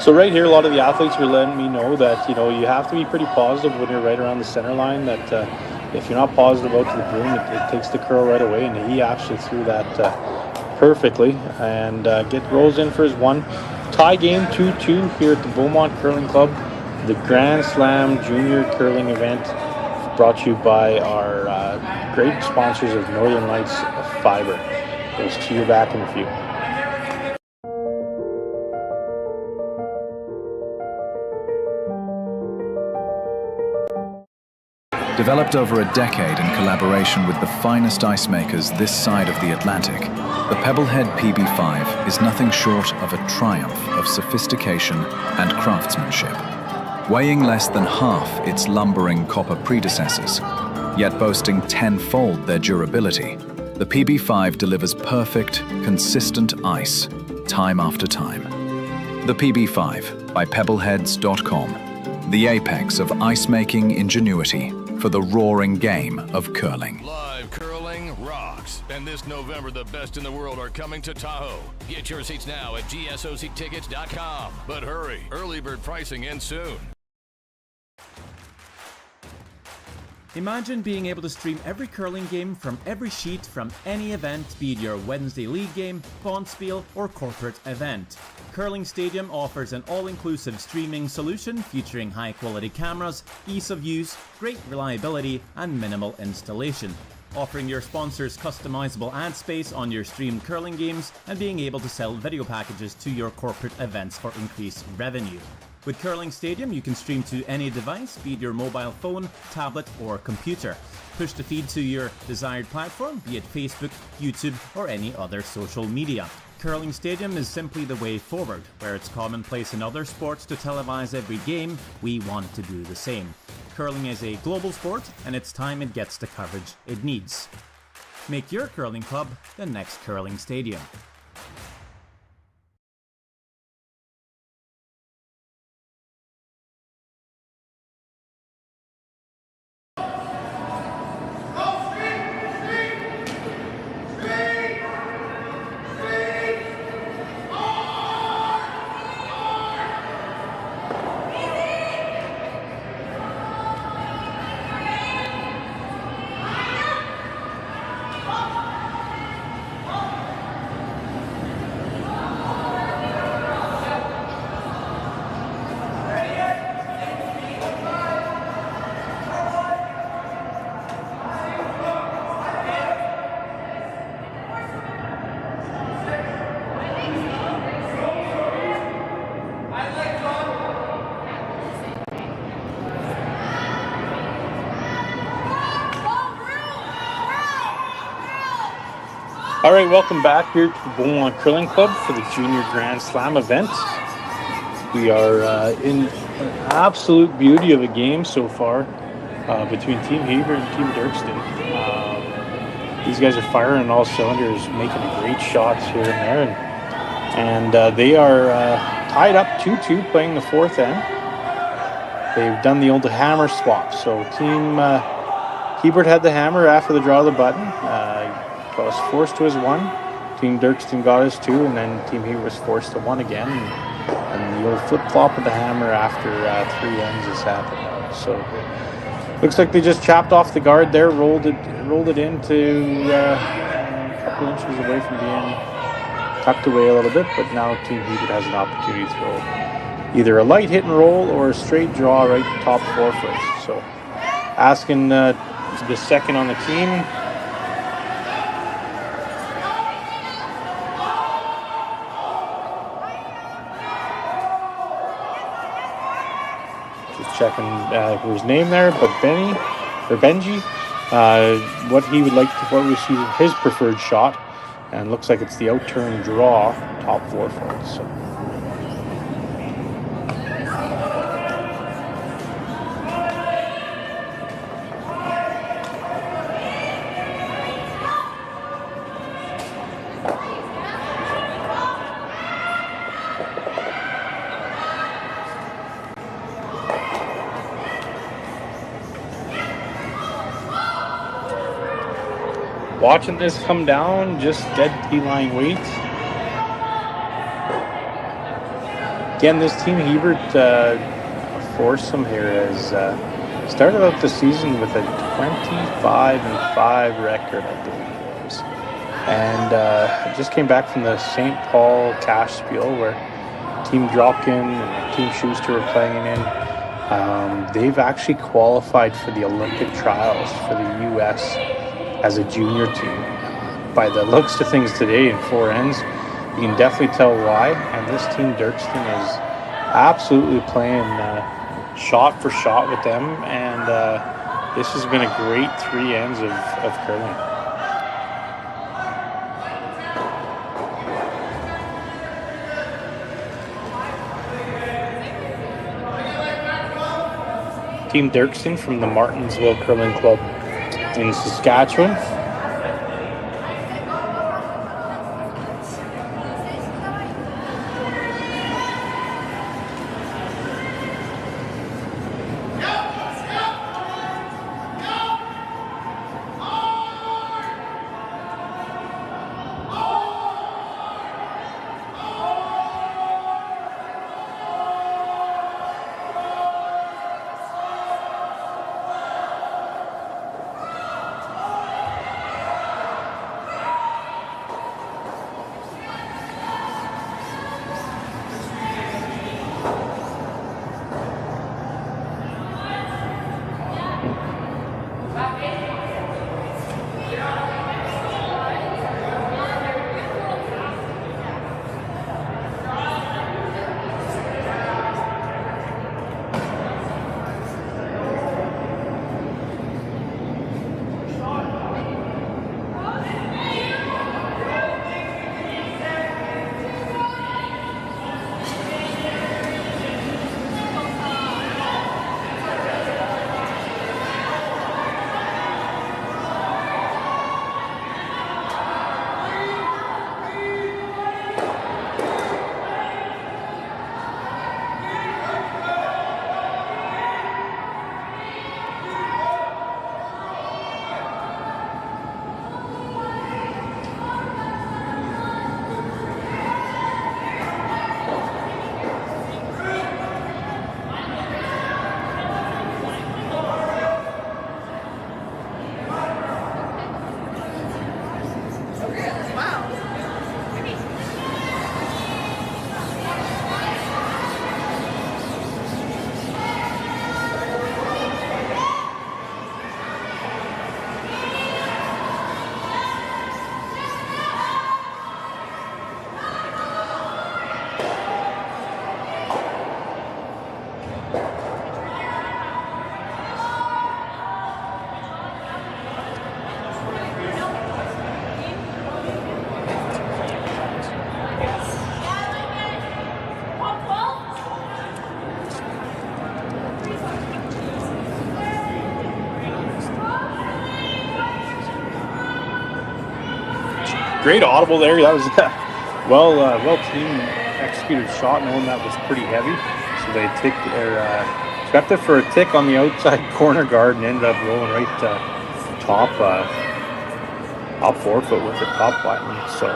So right here, a lot of the athletes were letting me know that you have to be pretty positive when you're right around the center line. That if you're not positive out to the broom, it takes the curl right away. And he actually threw that perfectly and rolls in for his one. Tie game 2-2 here at the Beaumont Curling Club, the Grand Slam Junior Curling event, brought to you by our great sponsors of Northern Lights Fiber. We'll see you back in a few. Developed over a decade in collaboration with the finest ice makers this side of the Atlantic, the Pebblehead PB5 is nothing short of a triumph of sophistication and craftsmanship. Weighing less than half its lumbering copper predecessors, yet boasting tenfold their durability, the PB5 delivers perfect, consistent ice, time after time. The PB5 by Pebbleheads.com, the apex of ice-making ingenuity for the roaring game of curling. Live curling rocks. And this November, the best in the world are coming to Tahoe. Get your seats now at GSOCtickets.com. But hurry, early bird pricing ends soon. Imagine being able to stream every curling game from every sheet from any event, be it your Wednesday league game, bonspiel, or corporate event. Curling Stadium offers an all-inclusive streaming solution featuring high-quality cameras, ease of use, great reliability, and minimal installation. Offering your sponsors customizable ad space on your streamed curling games and being able to sell video packages to your corporate events for increased revenue. With Curling Stadium, you can stream to any device, be it your mobile phone, tablet, or computer. Push the feed to your desired platform, be it Facebook, YouTube, or any other social media. Curling Stadium is simply the way forward. Where it's commonplace in other sports to televise every game, we want to do the same. Curling is a global sport, and it's time it gets the coverage it needs. Make your curling club the next Curling Stadium. All right, welcome back here to the Beaumont Curling Club for the Junior Grand Slam event. We are in an absolute beauty of a game so far between Team Hebert and Team Derksen. These guys are firing on all cylinders, making great shots here and there. And they are tied up 2-2 playing the fourth end. They've done the old hammer swap. So Team Hebert had the hammer after the draw of the button. Was forced to his one. Team Derksen got his two, and then Team Hebert was forced to one again. And the old flip-flop of the hammer after three ends has happened. So looks like they just chopped off the guard there, rolled it into a couple inches away from being tucked away a little bit. But now Team Hebert has an opportunity to throw either a light hit and roll or a straight draw right top 4 foot. So asking the second on the team. Checking for his name there, but Benji, what he would like to, what was his preferred shot, and looks like it's the outturn draw, top 4 foot. So. Watching this come down, just dead T-line weight. Again, this Team Hebert foursome here has started out the season with a 25-5 record, I believe it was. And just came back from the St. Paul Cash Spiel where Team Dropkin and Team Schuster were playing in. They've actually qualified for the Olympic trials for the U.S. as a junior team. By the looks of things today in 4 ends, you can definitely tell why. And this Team Derksen is absolutely playing shot for shot with them. And This has been a great 3 ends of curling. Team Derksen from the Martensville Curling Club in Saskatchewan. Great audible there. That was well team executed shot, knowing that was pretty heavy. So they swept it for a tick on the outside corner guard and ended up rolling right top 4 foot with the top button. So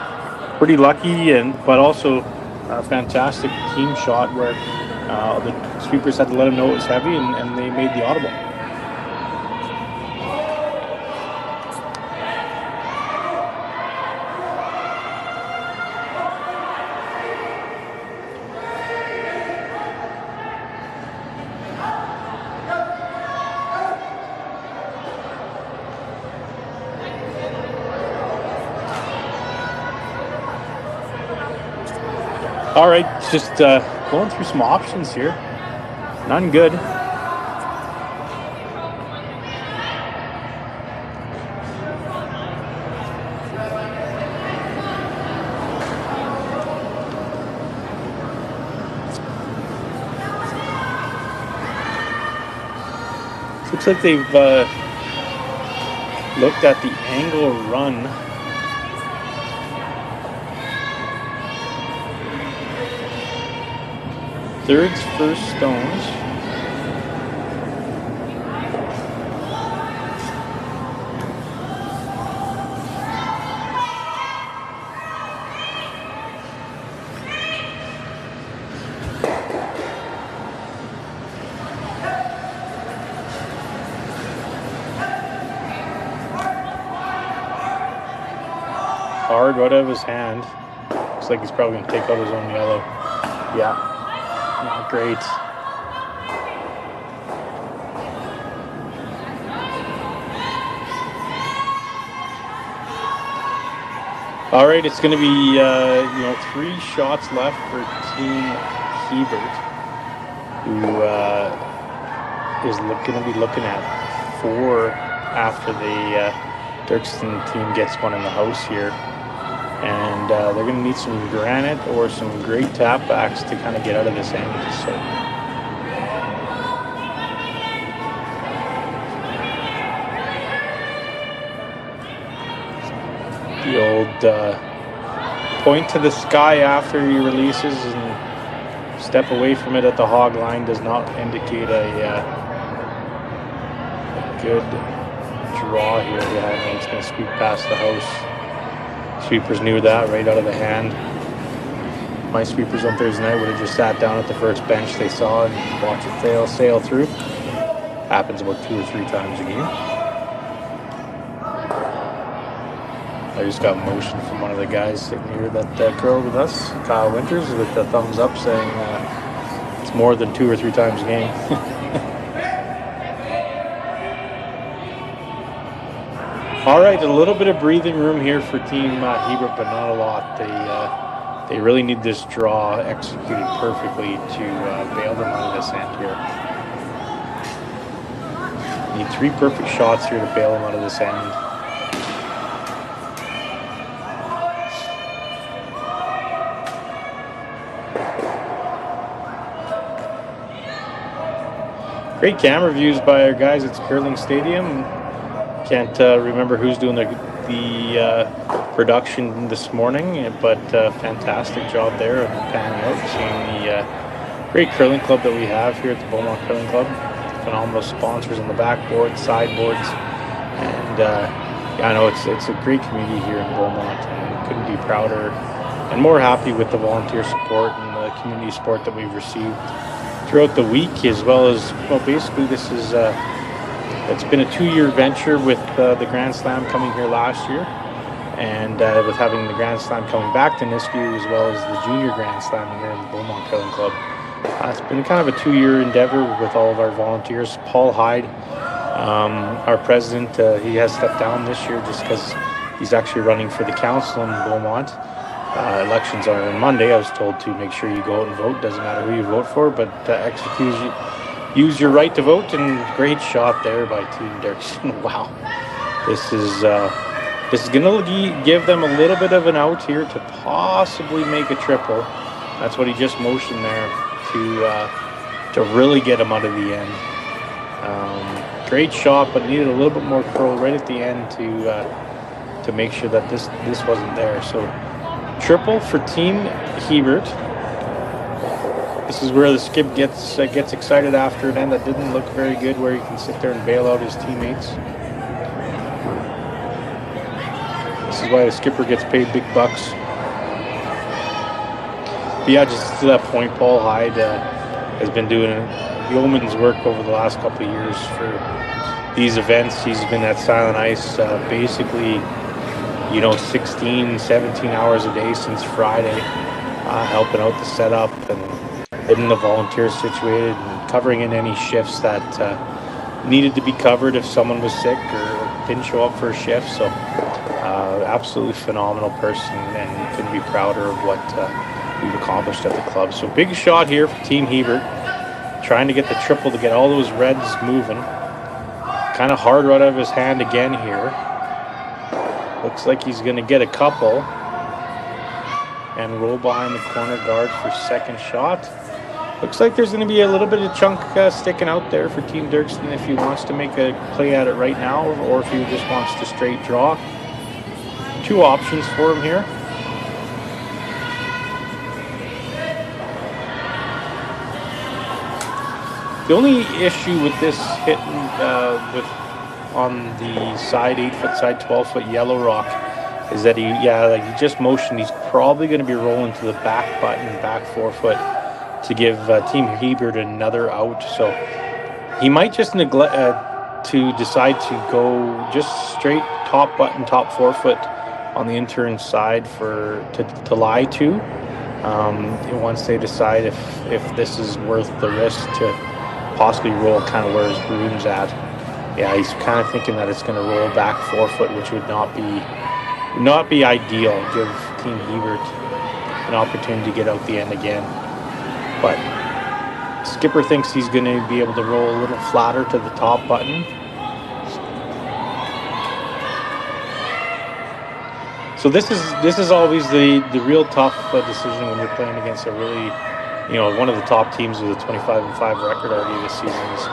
pretty lucky, but also a fantastic team shot where the sweepers had to let them know it was heavy, and they made the audible. All right, just going through some options here. None good. Looks like they've looked at the angle run. Thirds, first stones. Hard right out of his hand. Looks like he's probably going to take out his own yellow. Yeah. Not great. All right, it's going to be 3 shots left for Team Hebert, who is going to be looking at 4 after the Derksen team gets one in the house here. And they're going to need some granite or some great tapbacks to kind of get out of this end. So the old point to the sky after he releases and step away from it at the hog line does not indicate a good draw here. Yeah, it's going to sweep past the house. Sweepers knew that right out of the hand. My sweepers on Thursday night would have just sat down at the first bench they saw and watched it sail through. Happens about 2 or 3 times a game. I just got motion from one of the guys sitting here that curled with us, Kyle Winters, with the thumbs up saying it's more than 2 or 3 times a game. All right, a little bit of breathing room here for Team Hebert, but not a lot. They really need this draw executed perfectly to bail them out of this end here. Need 3 perfect shots here to bail them out of this end. Great camera views by our guys at Curling Stadium. Can't remember who's doing the production this morning, but fantastic job there of panning out, seeing the great curling club that we have here at the Beaumont Curling Club. Phenomenal sponsors on the backboard, sideboards, and yeah, I know it's a great community here in Beaumont, and couldn't be prouder and more happy with the volunteer support and the community support that we've received throughout the week, as well as, well, basically this is it's been a 2-year venture with the Grand Slam coming here last year, and with having the Grand Slam coming back to Nisku, as well as the Junior Grand Slam here in the Beaumont Curling Club. It's been kind of a 2-year endeavor with all of our volunteers. Paul Hyde, our president, he has stepped down this year just because he's actually running for the council in Beaumont. Elections are on Monday. I was told to make sure you go out and vote. Doesn't matter who you vote for, but use your right to vote. And great shot there by Team Derksen. Wow, this is going to give them a little bit of an out here to possibly make a triple. That's what he just motioned there to really get him out of the end. Great shot, but needed a little bit more curl right at the end to make sure that this wasn't there. So triple for Team Hebert. This is where the skip gets excited after an end that didn't look very good, where he can sit there and bail out his teammates. This is why the skipper gets paid big bucks. But yeah, just to that point, Paul Hyde has been doing yeoman's work over the last couple of years for these events. He's been at Silent Ice basically, 16, 17 hours a day since Friday, helping out the setup and getting the volunteers situated and covering in any shifts that needed to be covered if someone was sick or didn't show up for a shift. So absolutely phenomenal person, and couldn't be prouder of what we've accomplished at the club. So big shot here for Team Hebert, trying to get the triple to get all those reds moving. Kind of hard right out of his hand again here. Looks like he's going to get a couple and roll behind the corner guard for second shot. Looks like there's going to be a little bit of chunk sticking out there for Team Derksen if he wants to make a play at it right now, or if he just wants to straight draw. 2 options for him here. The only issue with this hitting on the side 8-foot, side 12-foot yellow rock is that he just motioned. He's probably going to be rolling to the back button, back 4-foot, to give Team Hebert another out. So he might just neglect to decide to go just straight top button, top 4-foot on the intern side to lie to. Once they decide if this is worth the risk to possibly roll kind of where his broom's at. Yeah, he's kind of thinking that it's going to roll back 4-foot, which would not be ideal. Give Team Hebert an opportunity to get out the end again. But Skipper thinks he's going to be able to roll a little flatter to the top button So this is always the real tough decision when you're playing against a really, one of the top teams with a 25-5 record already this season. Is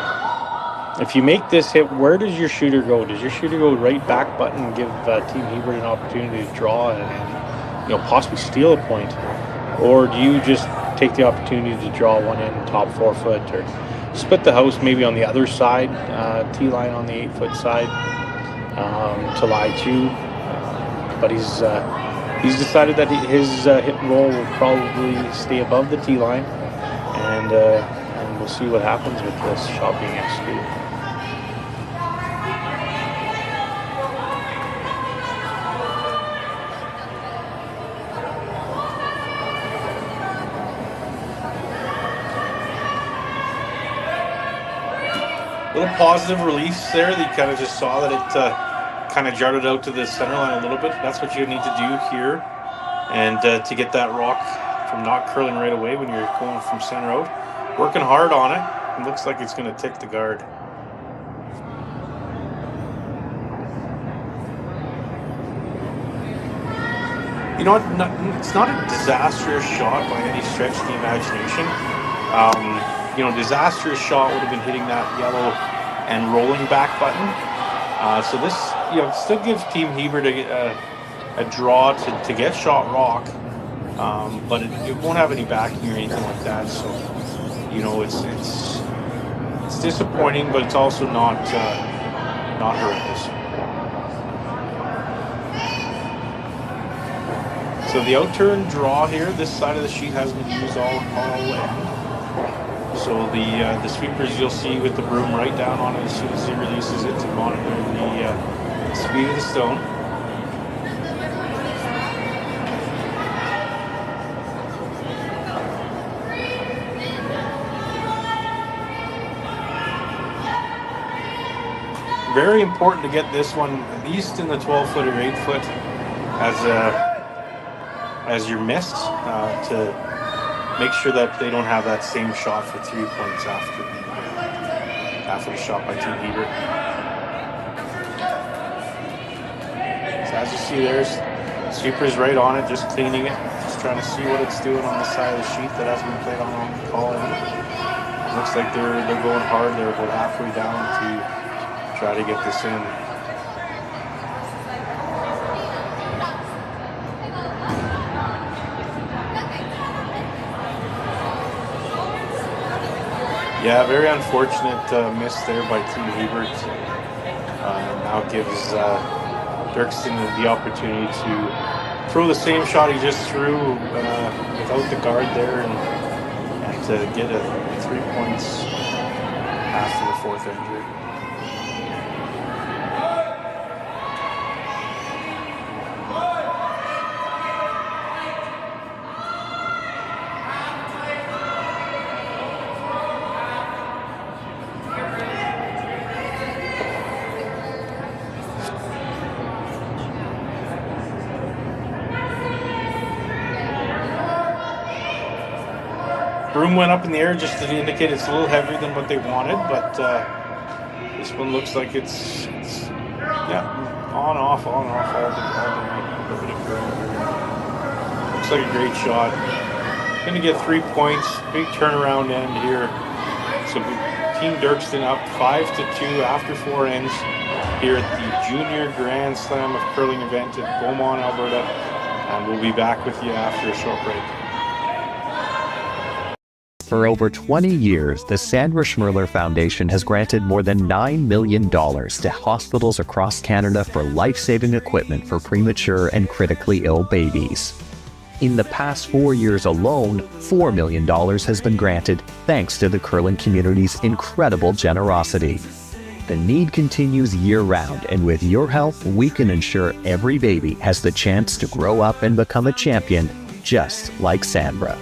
if you make this hit, where does your shooter go? Does your shooter go right back button and give Team Hebert an opportunity to draw and possibly steal a point? Or do you just take the opportunity to draw one in top 4 foot, or split the house maybe on the other side, T-line on the 8-foot side, to lie to? But he's decided that his hit and roll will probably stay above the T-line, and we'll see what happens with this shot being executed. Little positive release there. They kind of just saw that it kind of jutted out to the center line a little bit. That's what you need to do here, and to get that rock from not curling right away when you're going from center out. Working hard on it. It looks like it's going to tick the guard. It's not a disastrous shot by any stretch of the imagination. Disastrous shot would have been hitting that yellow and rolling back button. So this, still gives Team Hebert a draw to get shot rock, but it won't have any backing or anything like that. So, it's disappointing, but it's also not horrendous. So the outturn draw here, this side of the sheet hasn't been used all way. So the sweepers you'll see with the broom right down on it as soon as he releases it to monitor the speed of the stone. Very important to get this one at least in the 12-foot or 8-foot as your miss, to make sure that they don't have that same shot for 3 points after the shot by Team Hebert. So as you see, there's sweeper's right on it, just cleaning it, just trying to see what it's doing on the side of the sheet that hasn't been played on the call. Looks like they're going hard. They're about halfway down to try to get this in. Yeah, very unfortunate miss there by Team Hebert. Now gives Derksen the opportunity to throw the same shot he just threw without the guard there, and to get 3 points after the 4th injury. Broom went up in the air just to indicate it's a little heavier than what they wanted, but this one looks like it's on off all the way. Looks like a great shot. Gonna get 3 points. Big turnaround end here. So Team Derksen up 5-2 after 4 ends here at the Junior Grand Slam of Curling event at Beaumont, Alberta, and we'll be back with you after a short break. For over 20 years, the Sandra Schmirler Foundation has granted more than $9 million to hospitals across Canada for life-saving equipment for premature and critically ill babies. In the past 4 years alone, $4 million has been granted thanks to the curling community's incredible generosity. The need continues year-round, and with your help, we can ensure every baby has the chance to grow up and become a champion, just like Sandra.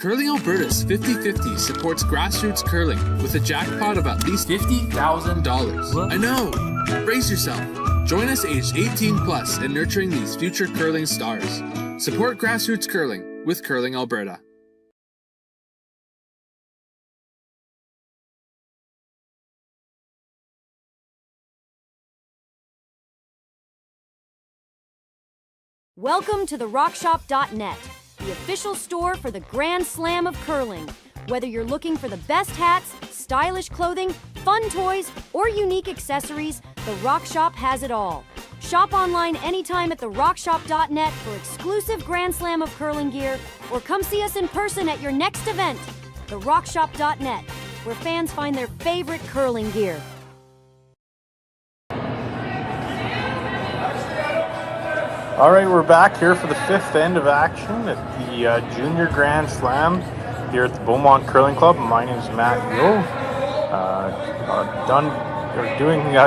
Curling Alberta's 50-50 supports grassroots curling with a jackpot of at least $50,000. I know! Brace yourself. Join us aged 18 plus in nurturing these future curling stars. Support grassroots curling with Curling Alberta. Welcome to the rockshop.net, the official store for the Grand Slam of curling. Whether you're looking for the best hats, stylish clothing, fun toys, or unique accessories, the Rock Shop has it all. Shop online anytime at therockshop.net for exclusive Grand Slam of curling gear, or come see us in person at your next event. Therockshop.net, where fans find their favorite curling gear. All right, we're back here for the fifth end of action at the Junior Grand Slam here at the Beaumont Curling Club. My name is Matt Yo.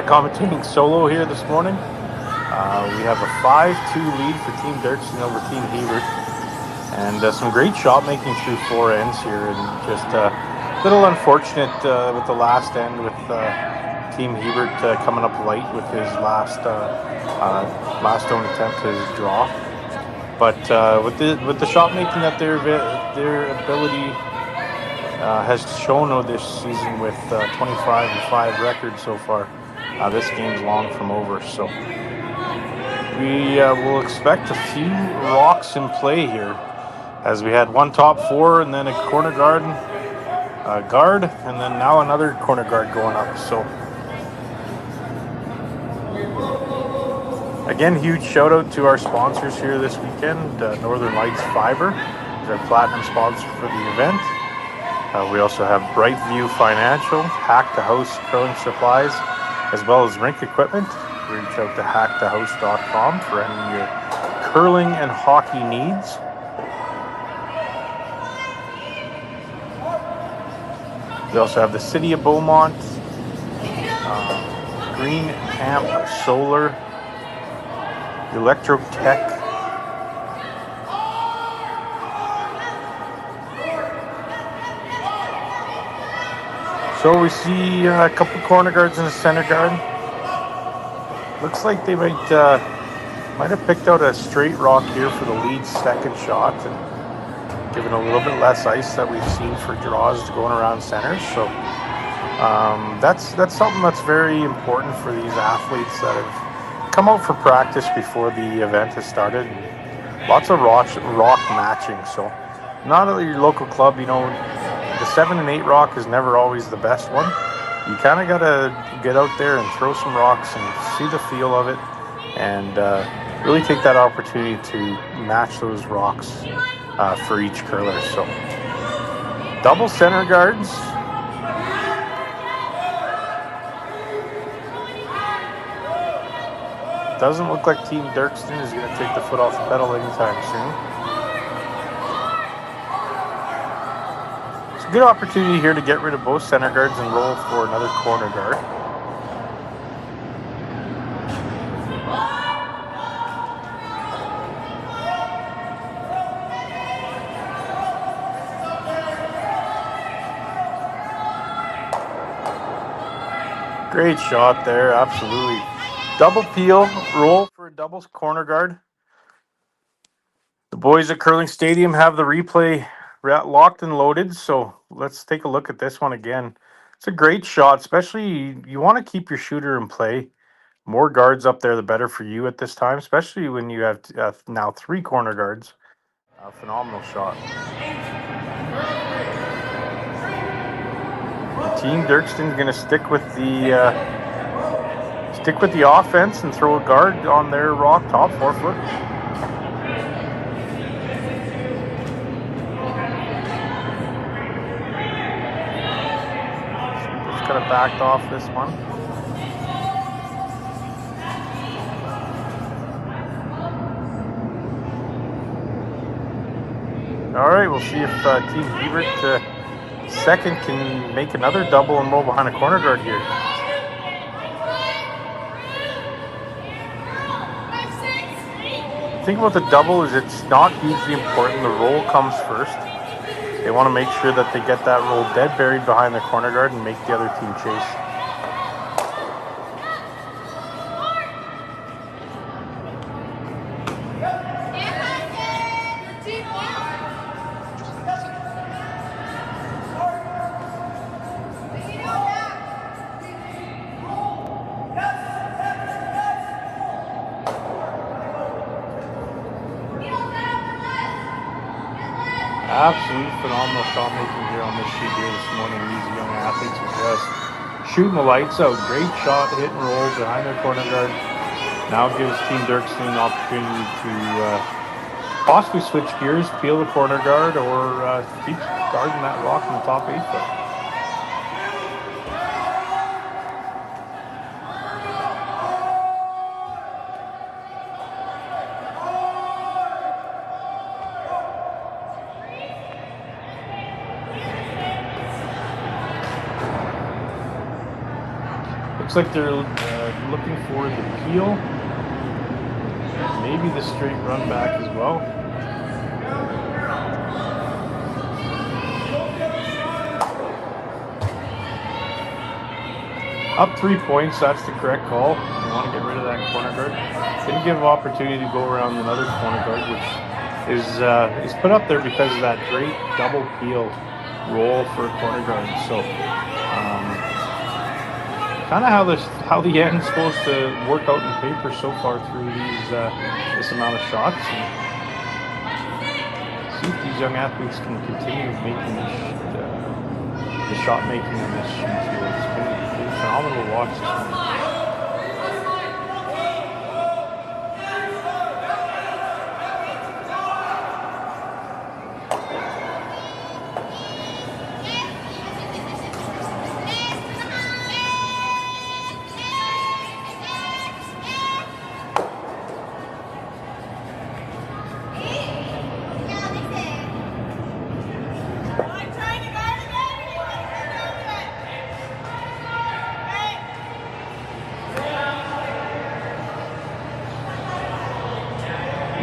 Commentating solo here this morning. We have a 5-2 lead for Team Derksen over Team Hebert, and some great shot making through four ends here, and just a little unfortunate with the last end with Team Hebert coming up light with his last stone attempt to his draw. But with the shot making that their ability has shown this season with 25-5 record so far, this game's long from over. So we will expect a few rocks in play here, as we had one top four and then a corner guard, and then now another corner guard going up. So again, huge shout out to our sponsors here this weekend. Northern Lights Fiber is our platinum sponsor for the event. We also have Brightview Financial, Hack the House Curling Supplies, as well as rink equipment. Reach out to hackthehouse.com for any of your curling and hockey needs. We also have the City of Beaumont, Green Amp Solar, Electrotech, so we see a couple corner guards and a center guard. Looks like they might have picked out a straight rock here for the lead second shot, and given a little bit less ice that we've seen for draws going around centers. So that's something that's very important for these athletes that have come out for practice before the event has started. Lots of rock matching. So not at your local club, the 7 and 8 rock is never always the best one. You kind of got to get out there and throw some rocks and see the feel of it, and really take that opportunity to match those rocks for each curler. So double center guards. Doesn't look like Team Derksen is going to take the foot off the pedal anytime soon. It's a good opportunity here to get rid of both center guards and roll for another corner guard. Great shot there, absolutely. Double peel, roll for a double corner guard. The boys at Curling Stadium have the replay locked and loaded, so let's take a look at this one again. It's a great shot, especially you want to keep your shooter in play. More guards up there, the better for you at this time, especially when you have now 3 corner guards. Phenomenal shot. Team Derksen's going to stick with the offense and throw a guard on their rock top 4 foot. Just kind of backed off this one. All right, we'll see if Team Hebert second can make another double and roll behind a corner guard here. The thing about the double is it's not hugely important. The roll comes first. They want to make sure that they get that roll dead buried behind the corner guard and make the other team chase. Absolute phenomenal shot making here on this sheet here this morning. These young athletes are just shooting the lights out. Great shot, hit and roll behind their corner guard. Now gives Team Derksen an opportunity to possibly switch gears, peel the corner guard, or keep guarding that rock in the top 8 foot. Looks like they're looking for the peel, maybe the straight run back as well. Up 3 points, that's the correct call. You want to get rid of that corner guard. Didn't give opportunity to go around another corner guard, which is put up there because of that great double peel roll for a corner guard. So kind of how the end's supposed to work out in paper so far through this amount of shots. And see if these young athletes can continue making the shot making on this sheet here. It's been phenomenal to watch this one.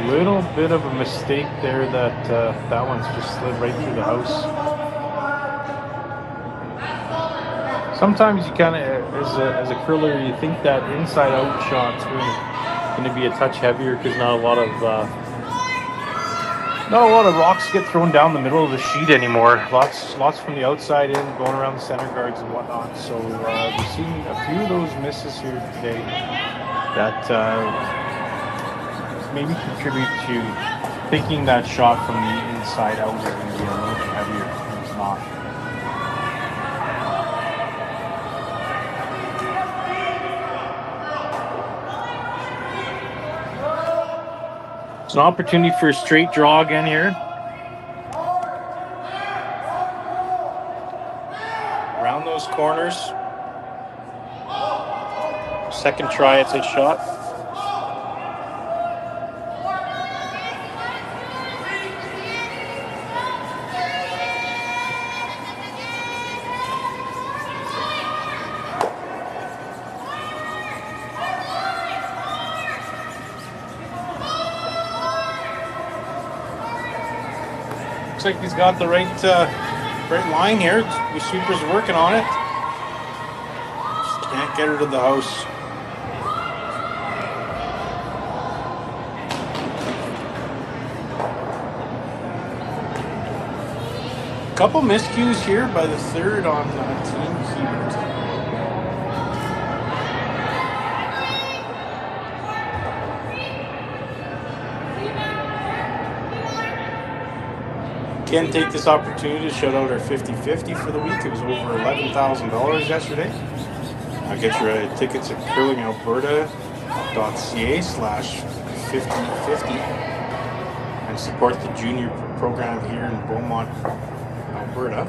Little bit of a mistake there that one's just slid right through the house. Sometimes you kind of, as a curler, you think that inside out shot's going to be a touch heavier because not a lot of rocks get thrown down the middle of the sheet anymore. Lots from the outside in, going around the center guards and whatnot. So we've seen a few of those misses here today that maybe contribute to thinking that shot from the inside out is going to be a little bit heavier. It's not. It's an opportunity for a straight draw again here. Around those corners. Second try at this shot. Looks like he's got the right line here. The sweeper's working on it. Just can't get her to the house. Couple miscues here by the third on Team Hebert. Again, take this opportunity to shout out our 50-50 for the week. It was over $11,000 yesterday. Get your tickets at curlingalberta.ca/5050 and support the junior program here in Beaumont, Alberta.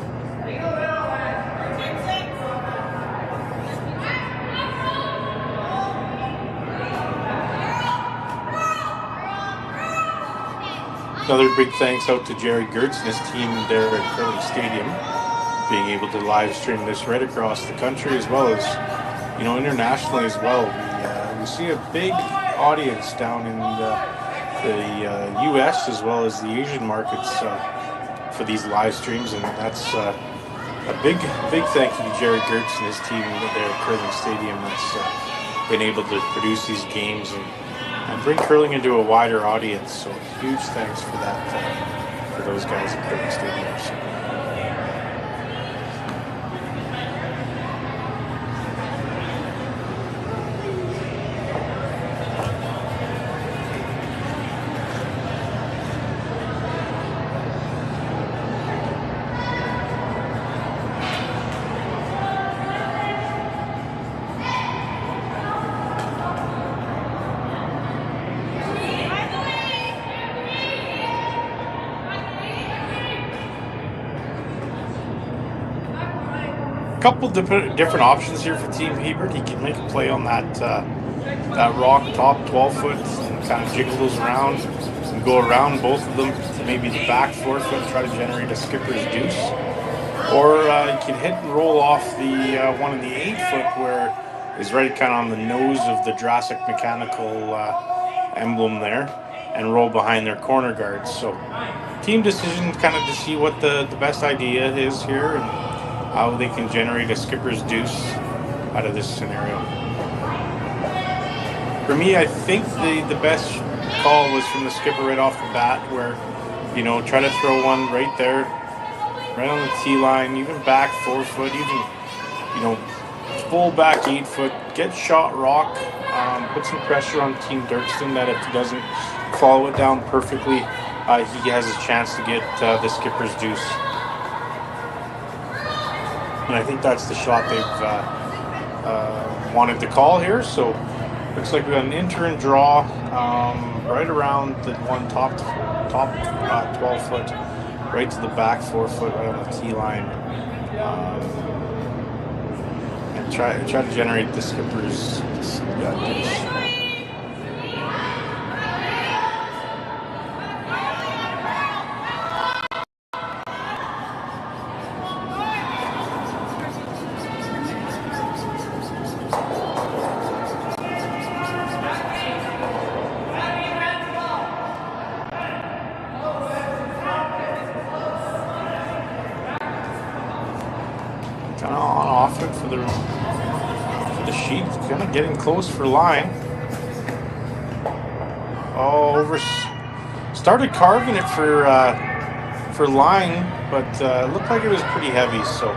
Another big thanks out to Jerry Gertz and his team there at Curling Stadium, being able to live stream this right across the country as well as, internationally as well. We see a big audience down in the U.S. as well as the Asian markets for of these live streams, and that's a big thank you to Jared Derksen and his team there at Curling Stadium that's been able to produce these games and bring curling into a wider audience. So huge thanks for that for those guys at Curling Stadium. So. Couple different options here for Team Hebert. He can make a play on that rock top 12-foot and kind of jiggle those around and go around both of them to maybe the back 4-foot, try to generate a skipper's deuce. Or he can hit and roll off the one in the 8-foot where is right kind of on the nose of the Jurassic Mechanical emblem there and roll behind their corner guards. So team decision kind of to see what the best idea is here and how they can generate a skipper's deuce out of this scenario. For me, I think the best call was from the skipper right off the bat where, you know, try to throw one right there, right on the tee line, even back 4-foot, even, you know, full back 8-foot, get shot rock, put some pressure on Team Derksen that if he doesn't follow it down perfectly, he has a chance to get the skipper's deuce. And I think that's the shot they've wanted to call here. So looks like we got an enter and draw right around the one top 12-foot, right to the back 4-foot, right on the tee line, and try to generate the skipper's deuce. Kind of on off it for the sheet, kind of getting close for line. Oh, started carving it for line, but looked like it was pretty heavy, so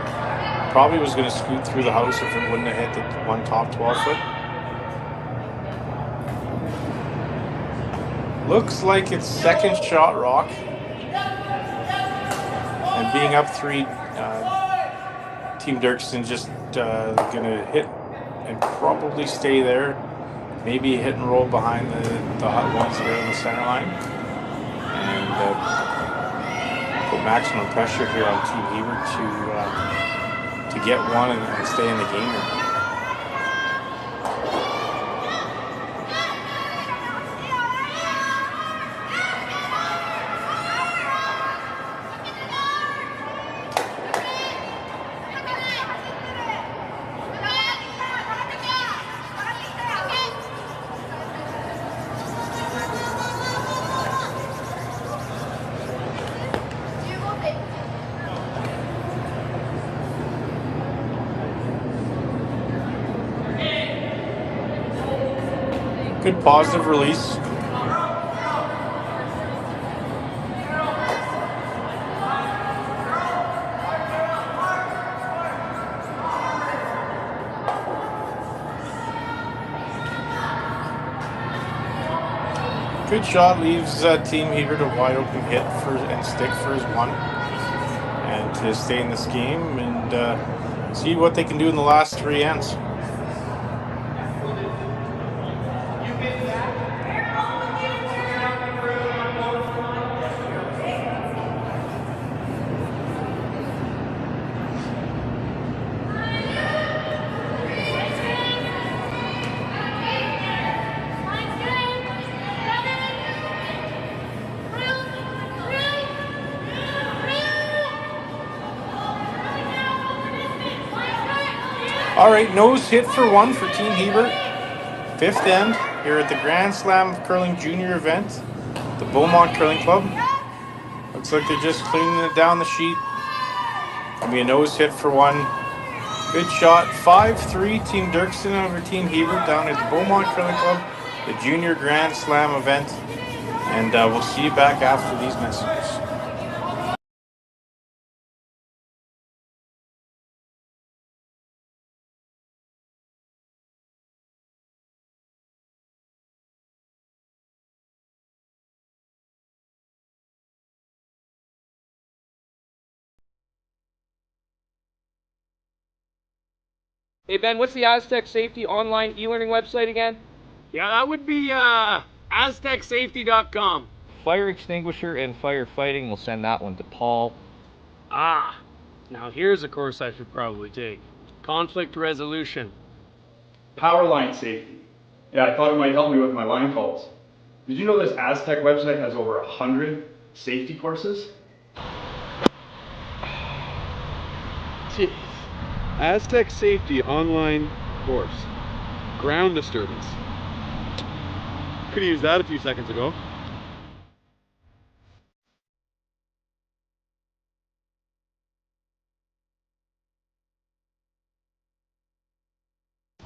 probably was going to scoot through the house if it wouldn't have hit the one top 12-foot. Looks like it's second shot rock, and being up 3. Team Derksen just gonna hit and probably stay there. Maybe hit and roll behind the hot ones there on the center line, and put maximum pressure here on Team Hebert to get one and stay in the game here. Good positive release. Good shot, leaves Team Hebert a wide open hit and stick for his one, and to stay in this game and see what they can do in the last 3 ends. All right, nose hit for one for Team Hebert. 5th end here at the Grand Slam of Curling Junior event, the Beaumont Curling Club. Looks Looks like they're just cleaning it down the sheet. Gonna be a nose hit for one. Good shot. 5-3 Team Derksen over Team Hebert down at the Beaumont Curling Club, the Junior Grand Slam event. And we'll see you back after these messages. Hey Ben, what's the Aztec Safety online e-learning website again? Yeah, that would be aztecsafety.com. Fire extinguisher and firefighting, we'll send that one to Paul. Ah, now here's a course I should probably take. Conflict resolution. Power line safety. Yeah, I thought it might help me with my line calls. Did you know this Aztec website has over 100 safety courses? Jeez. Aztec Safety online course. Ground disturbance. Could have used that a few seconds ago.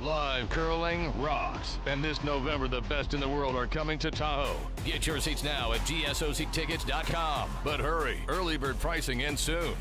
Live curling rocks. And this November, the best in the world are coming to Tahoe. Get your seats now at GSOCtickets.com. But hurry, early bird pricing ends soon.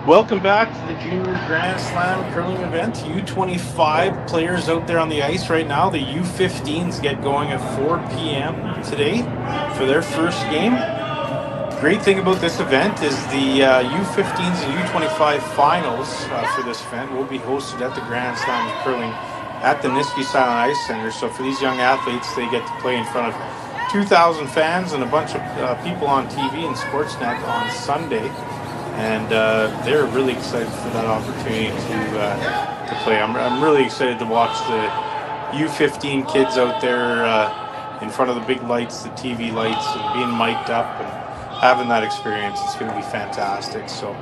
Welcome back to the Junior Grand Slam curling event. U25 players out there on the ice right now. The U15s get going at 4 p.m. today for their first game. Great thing about this event is the U15s and U25 finals for this event will be hosted at the Grand Slam of Curling at the Niski Silent Ice Center. So for these young athletes, they get to play in front of 2,000 fans and a bunch of people on TV and Sportsnet on Sunday. And they're really excited for that opportunity to play. I'm really excited to watch the U15 kids out there in front of the big lights, the TV lights, and being mic'd up and having that experience. It's going to be fantastic. So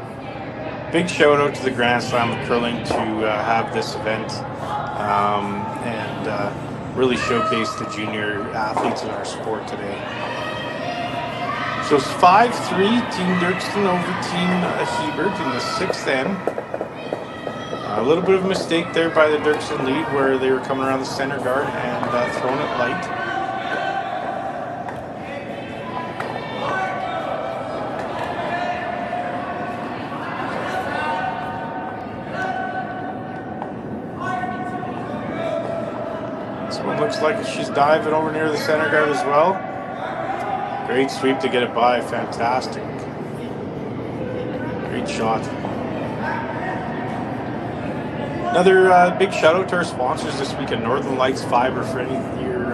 big shout out to the Grand Slam of Curling to have this event and really showcase the junior athletes in our sport today. So it's 5-3 Team Derksen over Team Hebert in the sixth end. A little bit of a mistake there by the Derksen lead where they were coming around the center guard and throwing it light. This one looks like she's diving over near the center guard as well. Great sweep to get it by. Fantastic. Great shot. Another big shout out to our sponsors this week at Northern Lights Fiber for any of your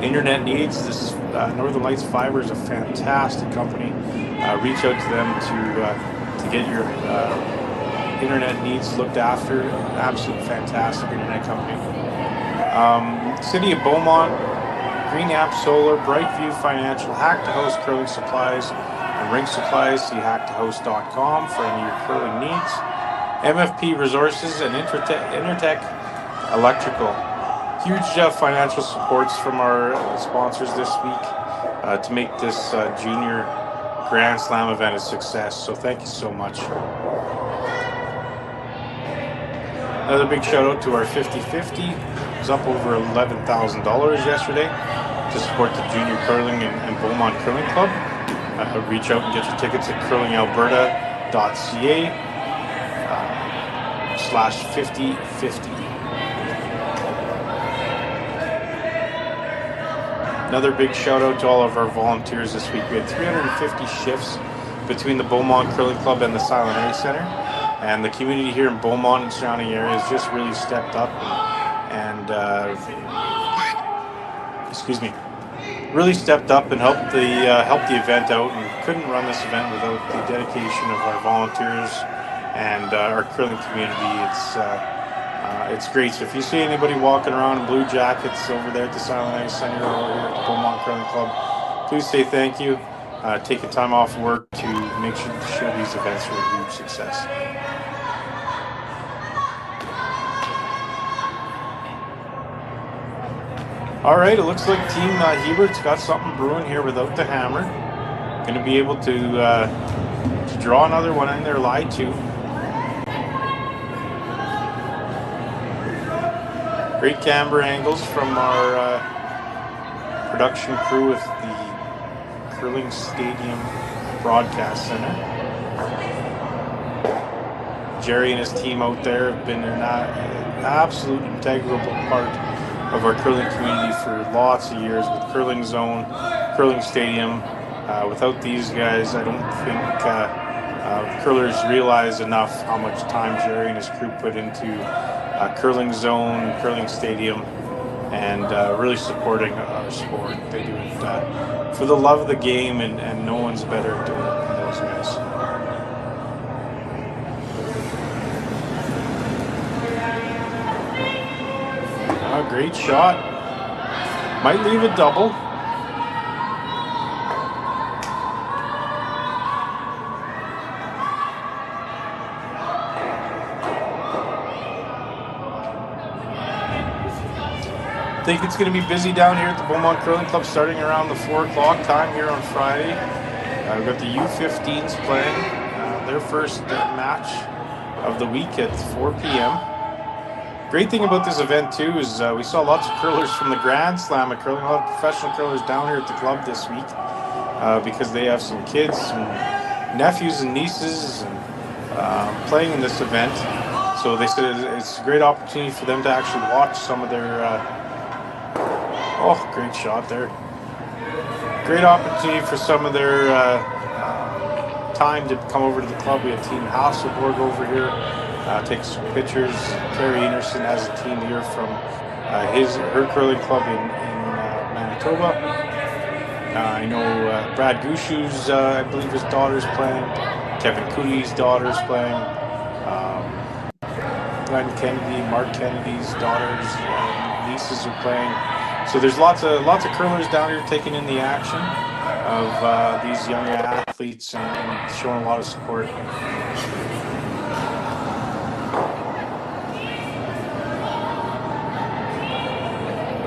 internet needs. This Northern Lights Fiber is a fantastic company. Reach out to them to get your internet needs looked after. Absolutely fantastic internet company. City of Beaumont, Green App Solar, Brightview Financial, Hack to Host Curling Supplies, and Rink Supplies. See hacktohost.com for any of your curling needs. MFP Resources and Intertech Electrical. Huge financial supports from our sponsors this week to make this Junior Grand Slam event a success. So thank you so much. Another big shout out to our 50-50. It was up over $11,000 yesterday to support the Junior Curling and Beaumont Curling Club. Reach out and get your tickets at curlingalberta.ca/5050. Another big shout out to all of our volunteers this week. We had 350 shifts between the Beaumont Curling Club and the Silent Ice Center. And the community here in Beaumont and surrounding areas just really stepped up and excuse me, really stepped up and helped the event out, and couldn't run this event without the dedication of our volunteers and our curling community. It's great. So if you see anybody walking around in blue jackets over there at the Silent Ice Center or here at the Beaumont Curling Club, please say thank you. Taking time off work to make sure these events are a huge success. All right, it looks like Team Hebert's got something brewing here without the hammer. Going to be able to draw another one in their lie two. Great camera angles from our production crew with the Curling Stadium Broadcast Center. Jerry and his team out there have been an absolute integral part of our curling community for lots of years with Curling Zone, Curling Stadium. Without these guys, I don't think curlers realize enough how much time Jerry and his crew put into Curling Zone, Curling Stadium, and really supporting our sport. They do it for the love of the game, and no one's better at doing it than those guys. Great shot. Might leave a double. I think it's going to be busy down here at the Beaumont Curling Club starting around the 4 o'clock time here on Friday. We've got the U15s playing their first match of the week at 4 p.m. Great thing about this event too is we saw lots of curlers from the Grand Slam of curling, a lot of professional curlers down here at the club this week because they have some kids, some nephews and nieces and, playing in this event. So they said it's a great opportunity for them to actually watch some of their great shot there. Great opportunity for some of their time to come over to the club. We have Team Hasselborg over here. Take some pictures. Carrie Enerson has a team here from her curling club in Manitoba. I know Brad Gushu's, I believe his daughter's playing. Kevin Cootie's daughter's playing. Glenn Kennedy, Mark Kennedy's daughters, nieces are playing. So there's lots of curlers down here taking in the action of these young athletes and showing a lot of support.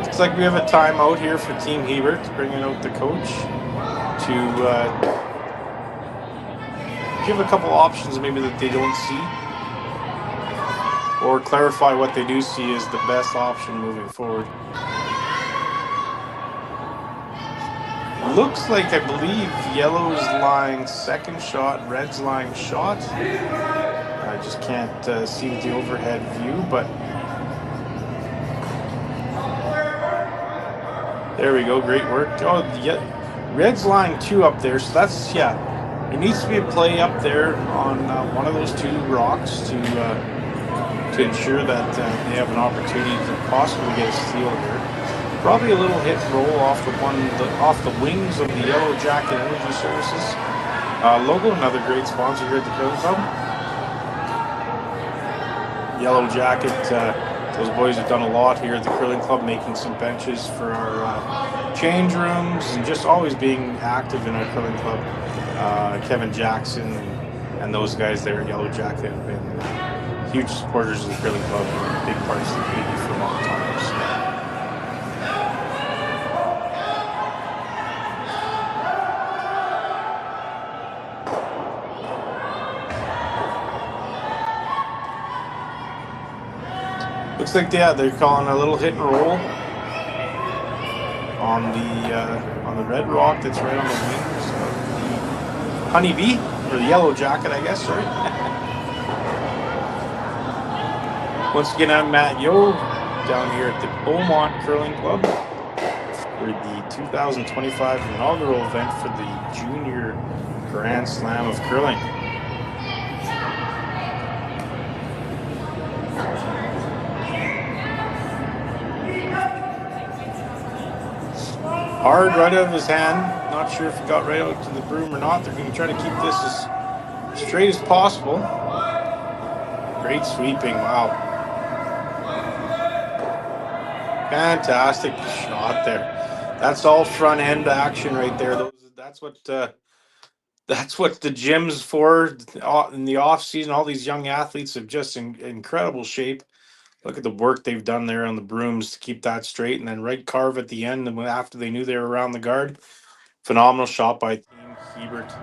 Looks like we have a timeout here for Team Hebert, bringing out the coach to give a couple options maybe that they don't see, or clarify what they do see is the best option moving forward. Looks like, I believe, yellow's lying second shot, red's lying shot. I just can't see with the overhead view, but there we go, great work. Oh, yeah, red's lying 2 up there, so that's, yeah, there needs to be a play up there on one of those 2 rocks to ensure that they have an opportunity to possibly get a steal here. Probably a little hit and roll off the wings of the Yellow Jacket Energy Services logo, another great sponsor here at the Curling Club. Yellow Jacket, those boys have done a lot here at the Curling Club, making some benches for our change rooms and just always being active in our Curling Club. Kevin Jackson and those guys there at Yellow Jacket have been huge supporters of the Curling Club and big parts of the community for a long time. Looks like they're calling a little hit and roll on the red rock that's right on the wings of the honeybee, or the Yellow Jacket, I guess, right? Once again, I'm Matt Yo, down here at the Beaumont Curling Club for the 2025 inaugural event for the Junior Grand Slam of Curling. Hard right out of his hand. Not sure if he got right out to the broom or not. They're going to try to keep this as straight as possible. Great sweeping. Wow. Fantastic shot there. That's all front end action right there. That's what the gym's for in the off season. All these young athletes are just in incredible shape. Look at the work they've done there on the brooms to keep that straight, and then right carve at the end. And after they knew they were around the guard, phenomenal shot by Caden Hebert.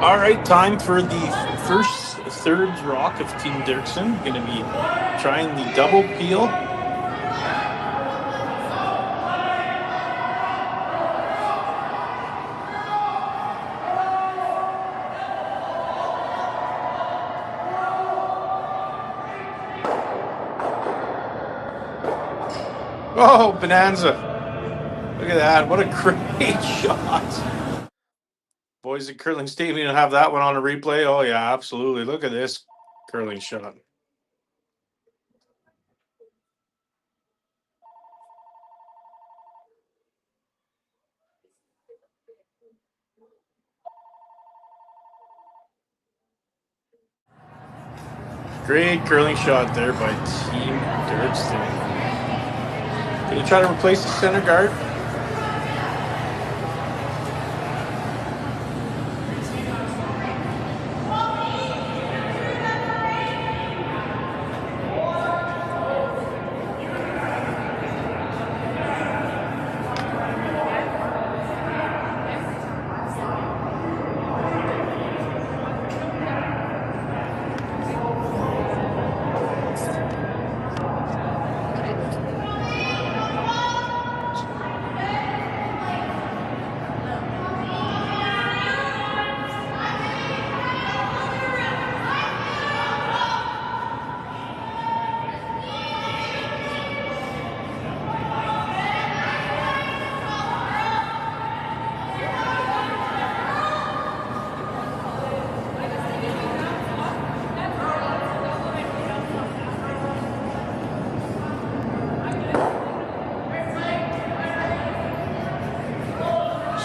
All right, time for the first third rock of Team Derksen. Going to be trying the double peel. Oh, bonanza. Look at that. What a great shot. Boys at Curling Stadium, you have that one on a replay. Oh, yeah, absolutely. Look at this curling shot. Great curling shot there by Team Derksen. Going to try to replace the center guard.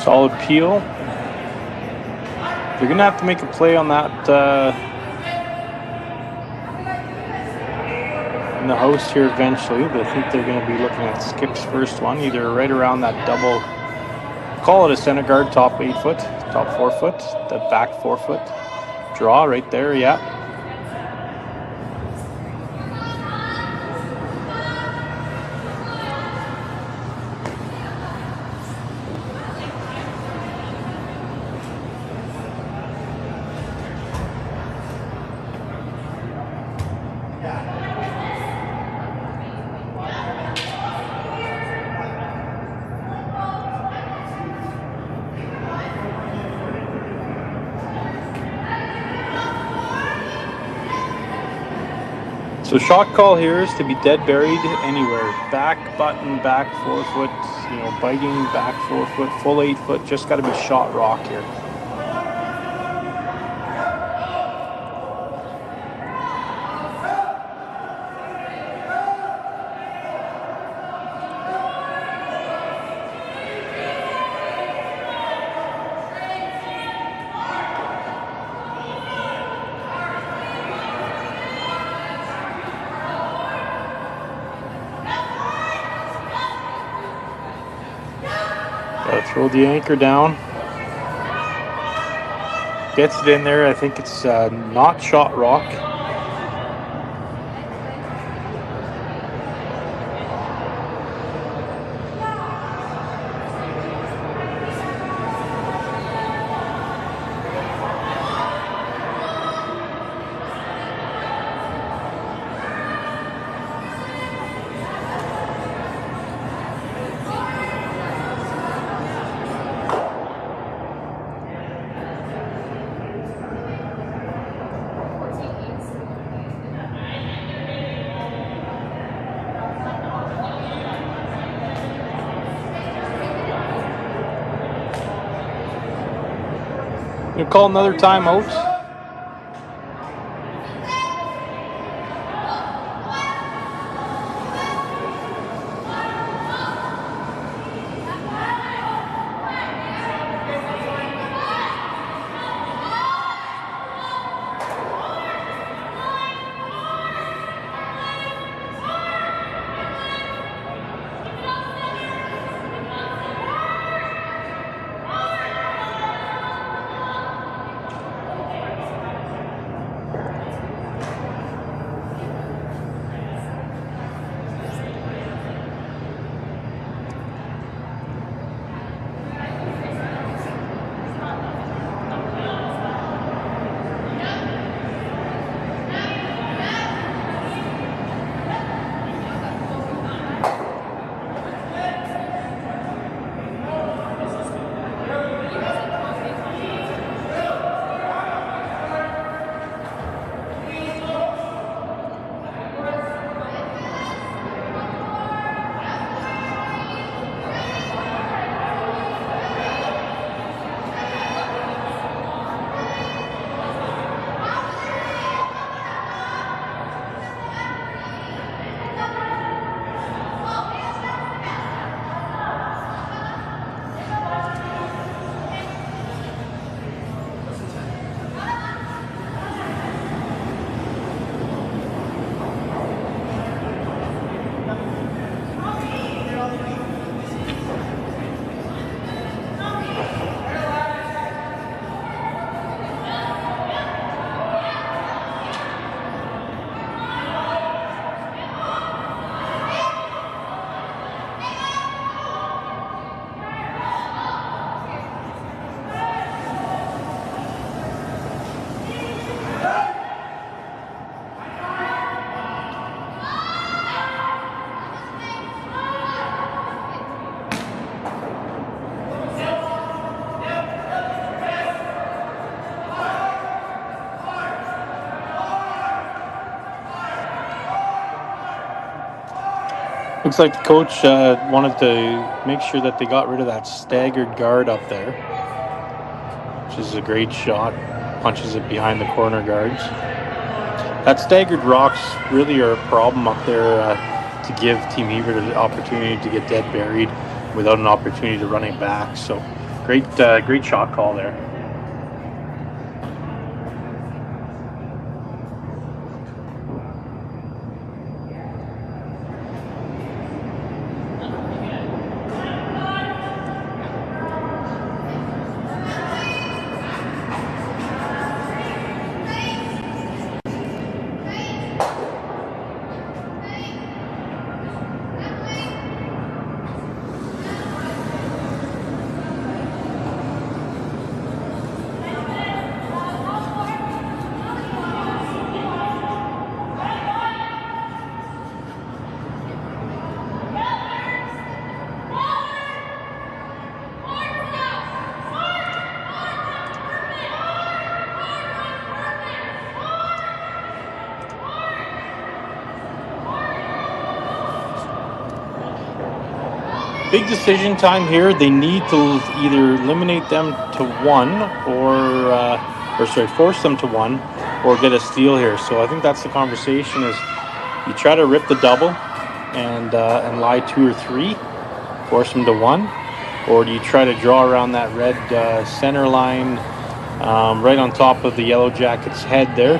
Solid peel. They're going to have to make a play on that in the host here eventually, but I think they're going to be looking at Skip's first one, either right around that double, call it a center guard, top 8 foot, top 4 foot, the back 4 foot draw right there, yeah. So shot call here is to be dead buried anywhere. Back button, back 4 foot, biting back 4 foot, full 8 foot. Just got to be shot rock here. Throw the anchor down. Gets it in there. I think it's not shot rock. You call another timeout. Looks like the coach wanted to make sure that they got rid of that staggered guard up there, which is a great shot. Punches it behind the corner guards. That staggered rocks really are a problem up there to give Team Hebert an opportunity to get dead buried without an opportunity to run it back. So great shot call there. Big decision time here. They need to either eliminate them to one or force them to one or get a steal here. So I think that's the conversation is you try to rip the double and lie 2 or 3, force them to one, or do you try to draw around that red center line right on top of the Yellow Jackets' head there,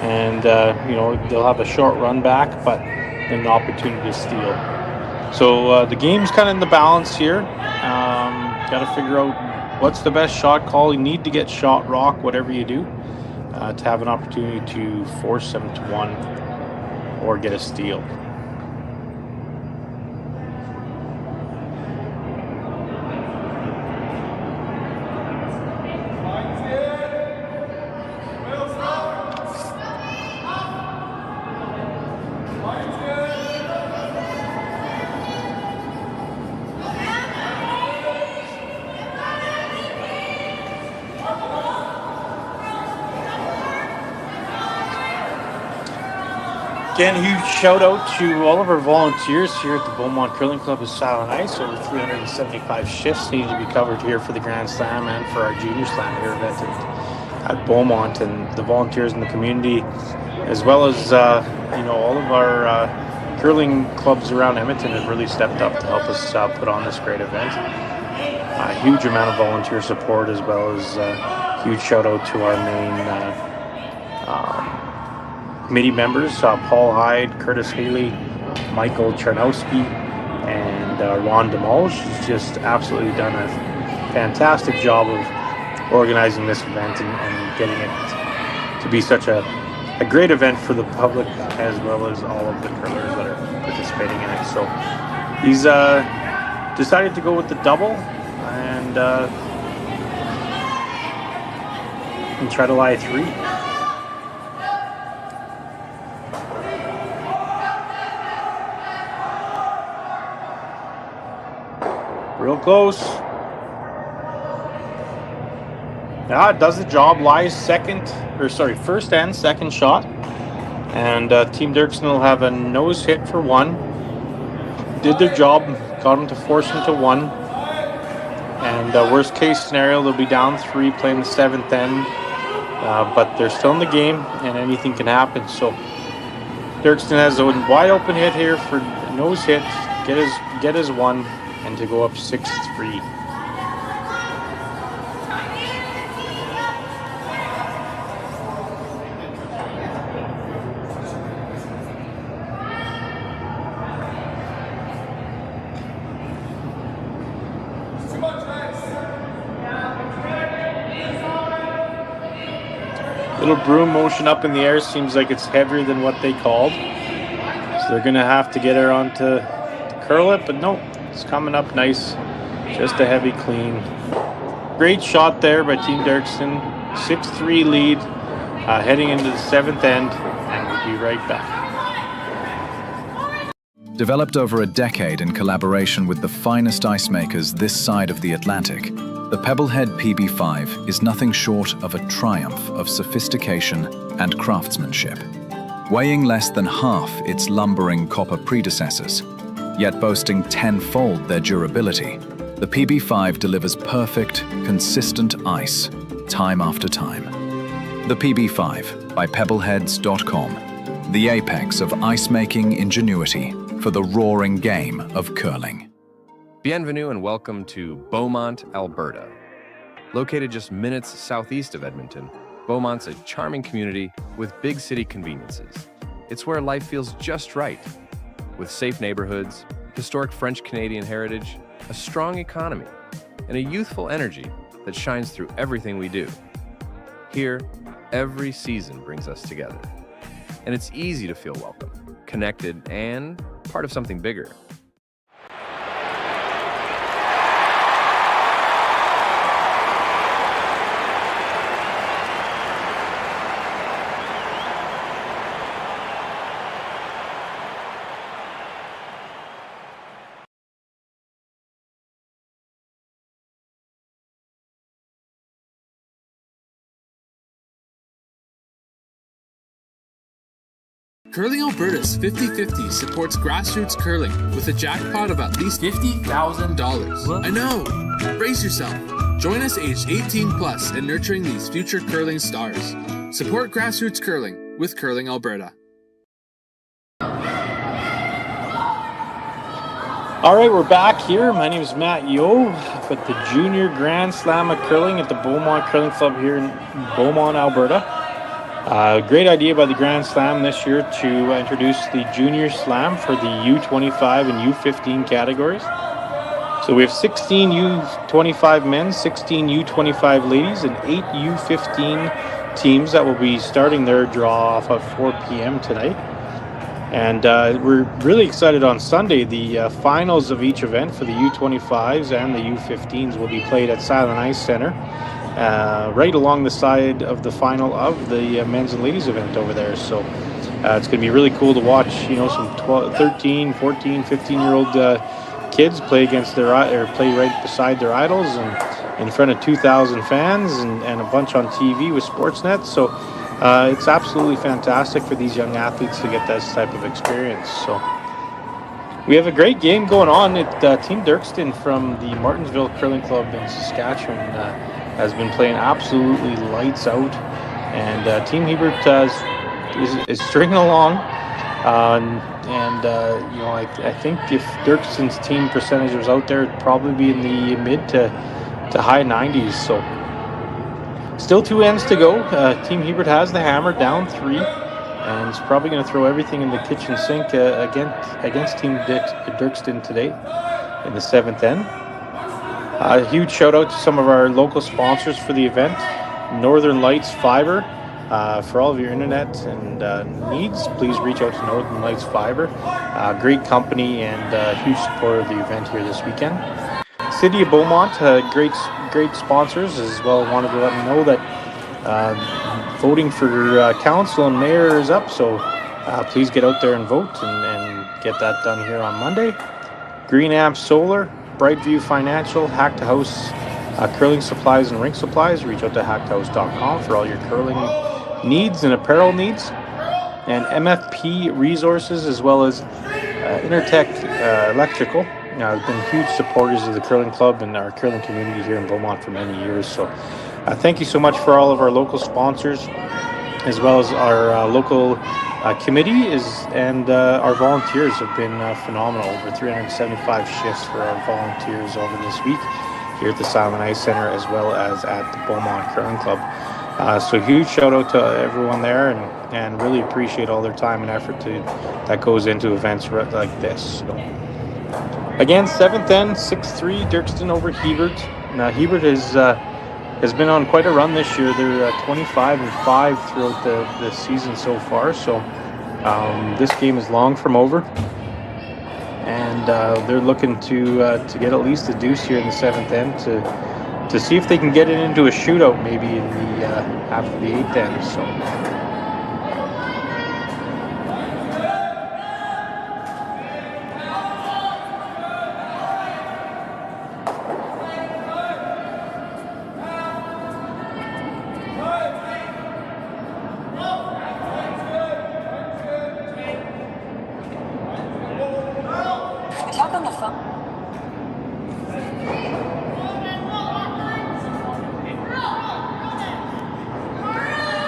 and they'll have a short run back, but then an opportunity to steal. So the game's kind of in the balance here. Got to figure out what's the best shot call. You need to get shot rock, whatever you do, to have an opportunity to force them to one or get a steal. Again, huge shout out to all of our volunteers here at the Beaumont Curling Club of Silent Ice. Over 375 shifts need to be covered here for the Grand Slam and for our Junior Slam here at Beaumont, and the volunteers in the community, as well as all of our curling clubs around Edmonton have really stepped up to help us put on this great event. A huge amount of volunteer support, as well as huge shout out to our main committee members, Paul Hyde, Curtis Haley, Michael Charnowski, and Ron DeMolge. He's just absolutely done a fantastic job of organizing this event and getting it to be such a great event for the public, as well as all of the curlers that are participating in it. So he's decided to go with the double and try to lie 3. Real close. Yeah, it does the job. Lies first and second shot. And Team Derksen will have a nose hit for 1. Did their job, got them to force them to 1. And worst case scenario, they'll be down 3 playing the 7th end. But they're still in the game and anything can happen. So Derksen has a wide open hit here for nose hit, get his 1, and to go up 6-3. Little broom motion up in the air, seems like it's heavier than what they called. So they're gonna have to get her on to curl it, but no, it's coming up nice. Just a heavy clean. Great shot there by Team Derksen. 6-3 lead, heading into the 7th end, and we'll be right back. Developed over a decade in collaboration with the finest ice makers this side of the Atlantic, the Pebblehead PB5 is nothing short of a triumph of sophistication and craftsmanship. Weighing less than half its lumbering copper predecessors, yet boasting 10-fold their durability, the PB5 delivers perfect, consistent ice, time after time. The PB5 by Pebbleheads.com, the apex of ice-making ingenuity for the roaring game of curling. Bienvenue and welcome to Beaumont, Alberta. Located just minutes southeast of Edmonton, Beaumont's a charming community with big city conveniences. It's where life feels just right, with safe neighborhoods, historic French-Canadian heritage, a strong economy, and a youthful energy that shines through everything we do. Here, every season brings us together, and it's easy to feel welcome, connected, and part of something bigger. Curling Alberta's 50/50 supports grassroots curling with a jackpot of at least $50,000. I know! Brace yourself. Join us aged 18 plus in nurturing these future curling stars. Support grassroots curling with Curling Alberta. All right, we're back here. My name is Matt Yo with the Junior Grand Slam of Curling at the Beaumont Curling Club here in Beaumont, Alberta. Great idea by the Grand Slam this year to introduce the Junior Slam for the U25 and U15 categories. So we have 16 U25 men, 16 U25 ladies, and 8 U15 teams that will be starting their draw off at 4 p.m. tonight. And we're really excited on Sunday. The finals of each event for the U25s and the U15s will be played at Silent Ice Center, right along the side of the final of the men's and ladies event over there. So it's going to be really cool to watch, some 12, 13, 14, 15-year-old kids play against play right beside their idols and in front of 2,000 fans and a bunch on TV with Sportsnet. So it's absolutely fantastic for these young athletes to get this type of experience. So we have a great game going on. Team Derksen from the Martensville Curling Club in Saskatchewan has been playing absolutely lights out, and Team Hebert is stringing along. I think if Derksen's team percentage was out there, it'd probably be in the mid to high 90s. So still 2 ends to go. Team Hebert has the hammer, down 3. And it's probably going to throw everything in the kitchen sink against Team Derksen today in the 7th end. A huge shout out to some of our local sponsors for the event. Northern Lights Fiber. For all of your internet and needs, please reach out to Northern Lights Fiber. Great company and huge supporter of the event here this weekend. City of Beaumont, great sponsors as well. Wanted to let me know that voting for council and mayor is up, so please get out there and vote and get that done here on Monday. Green Amp Solar, Brightview Financial, Hack to House curling supplies and rink supplies. Reach out to hacktohouse.com for all your curling needs and apparel needs. And MFP Resources as well as Intertech Electrical. Have been huge supporters of the curling club and our curling community here in Beaumont for many years. So thank you so much for all of our local sponsors, as well as our local committee and our volunteers have been phenomenal. Over 375 shifts for our volunteers over this week here at the Silent Ice Center, as well as at the Beaumont Curling Club. So huge shout out to everyone there, and really appreciate all their time and effort that goes into events like this. So, again, 7th end, 6-3, Derksen over Hebert. Now Hebert has been on quite a run this year. They're 25-5 throughout the season so far. So this game is long from over, and they're looking to get at least a deuce here in the 7th end to see if they can get it into a shootout maybe in the after the 8th end. So.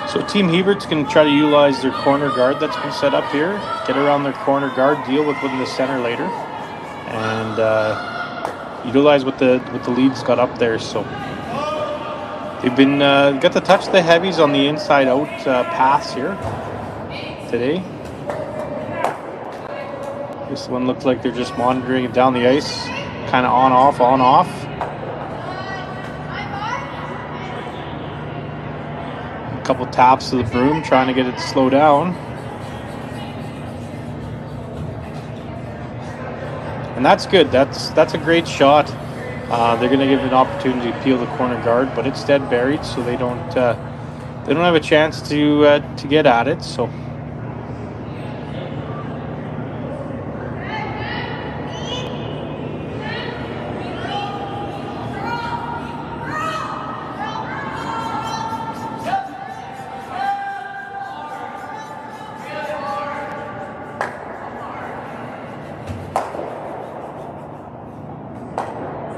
So Team Hebert's going to try to utilize their corner guard that's been set up here, get around their corner guard, deal with the center later, and utilize what the lead's got up there. So they've been got to touch the heavies on the inside out pass here today. This one looks like they're just monitoring it down the ice, kind of on off. Couple taps of the broom trying to get it to slow down, and that's good. That's a great shot. They're going to give it an opportunity to peel the corner guard, but it's dead buried, so they don't have a chance to get at it. So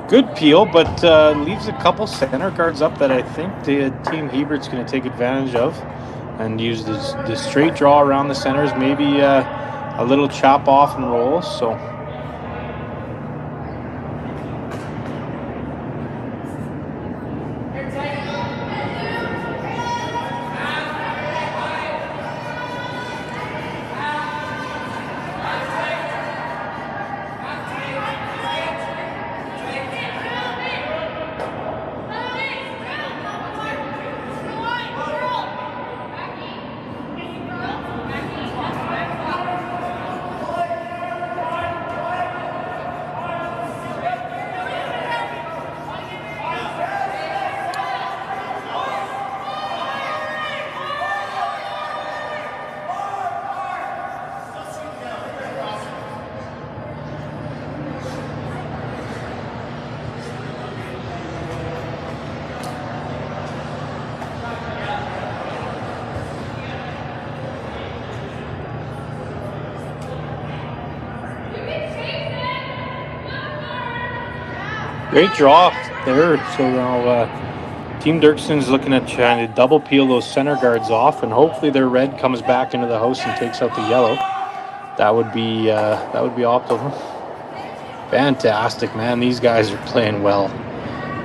good peel, but leaves a couple center guards up that I think the Team Hebert's going to take advantage of and use the straight draw around the centers, maybe a little chop off and roll. So Great draw there. So now Team Derksen's looking at trying to double peel those center guards off, and hopefully their red comes back into the house and takes out the yellow. That would be optimal. Fantastic, man. These guys are playing well.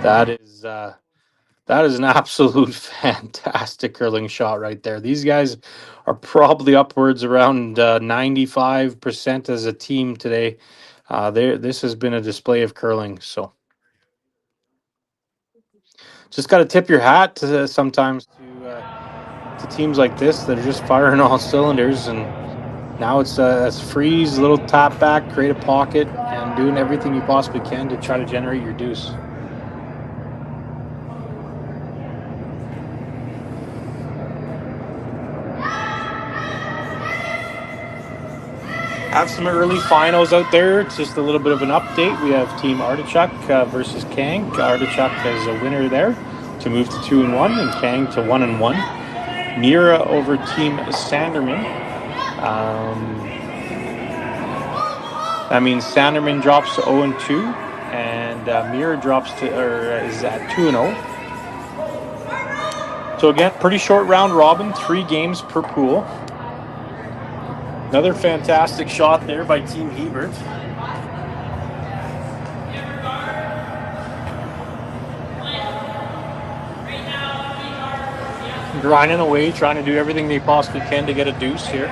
That is an absolute fantastic curling shot right there. These guys are probably upwards around 95% as a team today. This has been a display of curling. So just got to tip your hat to sometimes to teams like this that are just firing all cylinders. And now it's freeze, a little tap back, create a pocket, and doing everything you possibly can to try to generate your deuce. Have some early finals out there. It's just a little bit of an update. We have Team Artichoke versus Kang. Artichoke is a winner there to move to 2-1, and Kang to 1-1. Mira over Team Sanderman. That means Sanderman drops to 0-2, and Mira drops to is at 2-0. So again, pretty short round robin, 3 games per pool. Another fantastic shot there by Team Hebert. Grinding away, trying to do everything they possibly can to get a deuce here.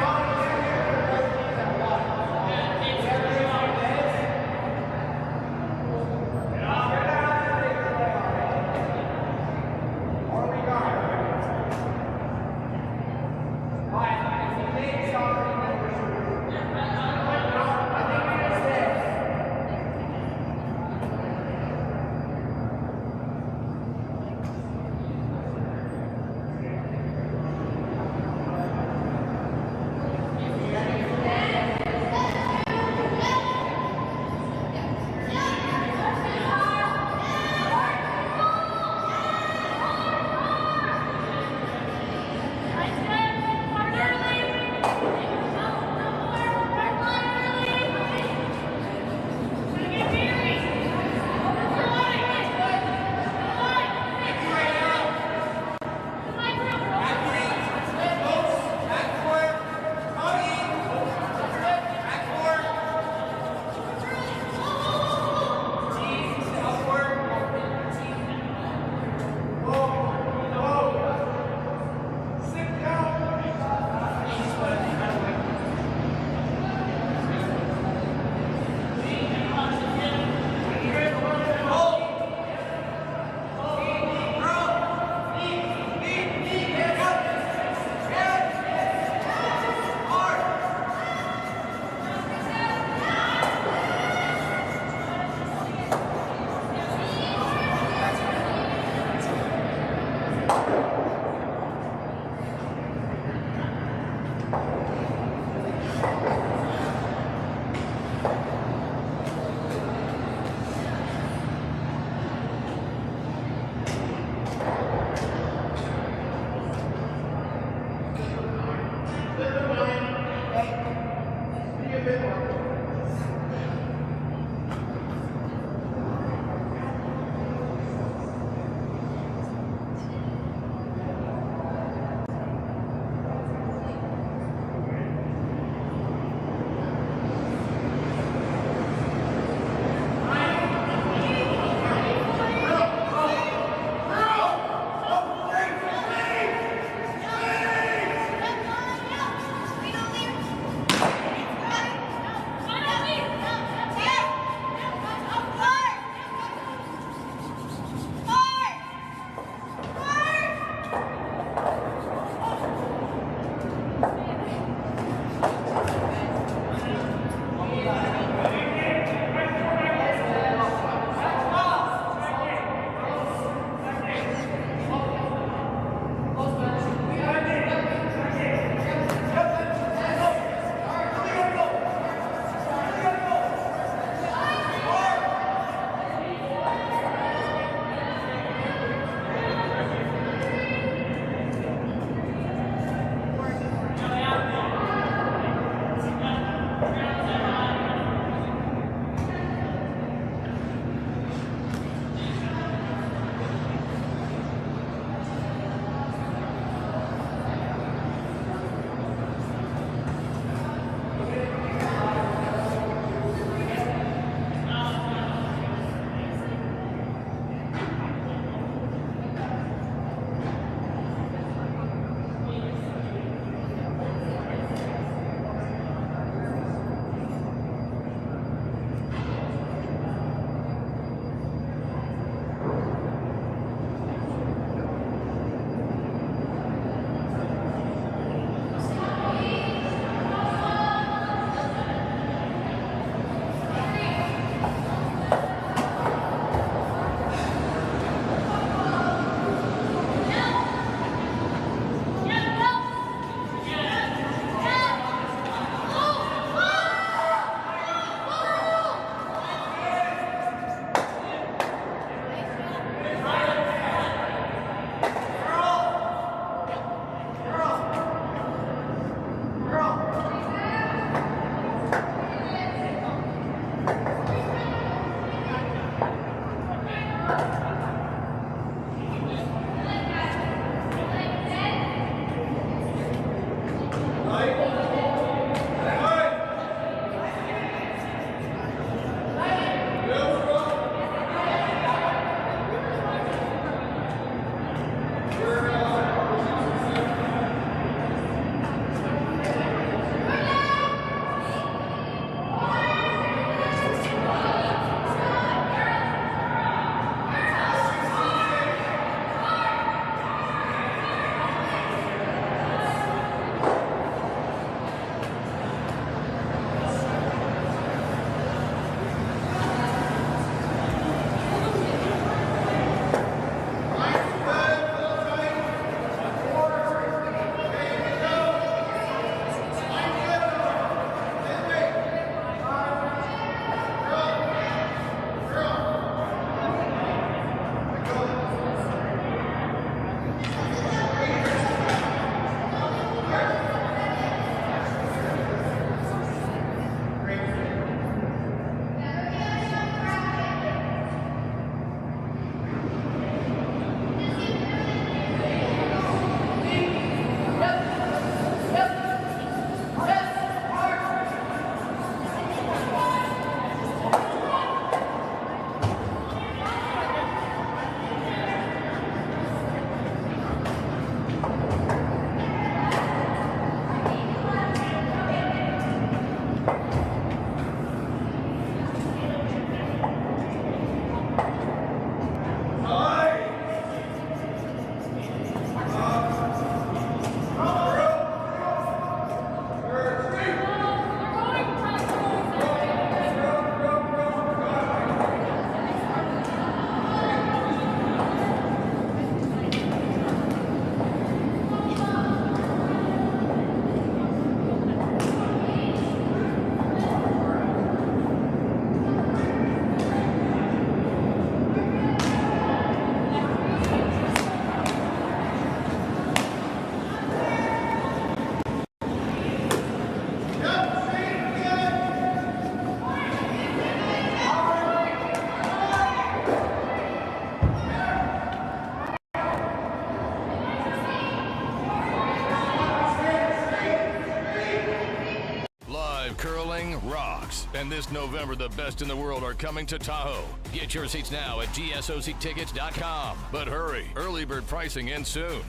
Wrestling rocks. And this November, the best in the world are coming to Tahoe. Get your seats now at GSOCtickets.com. But hurry, early bird pricing ends soon.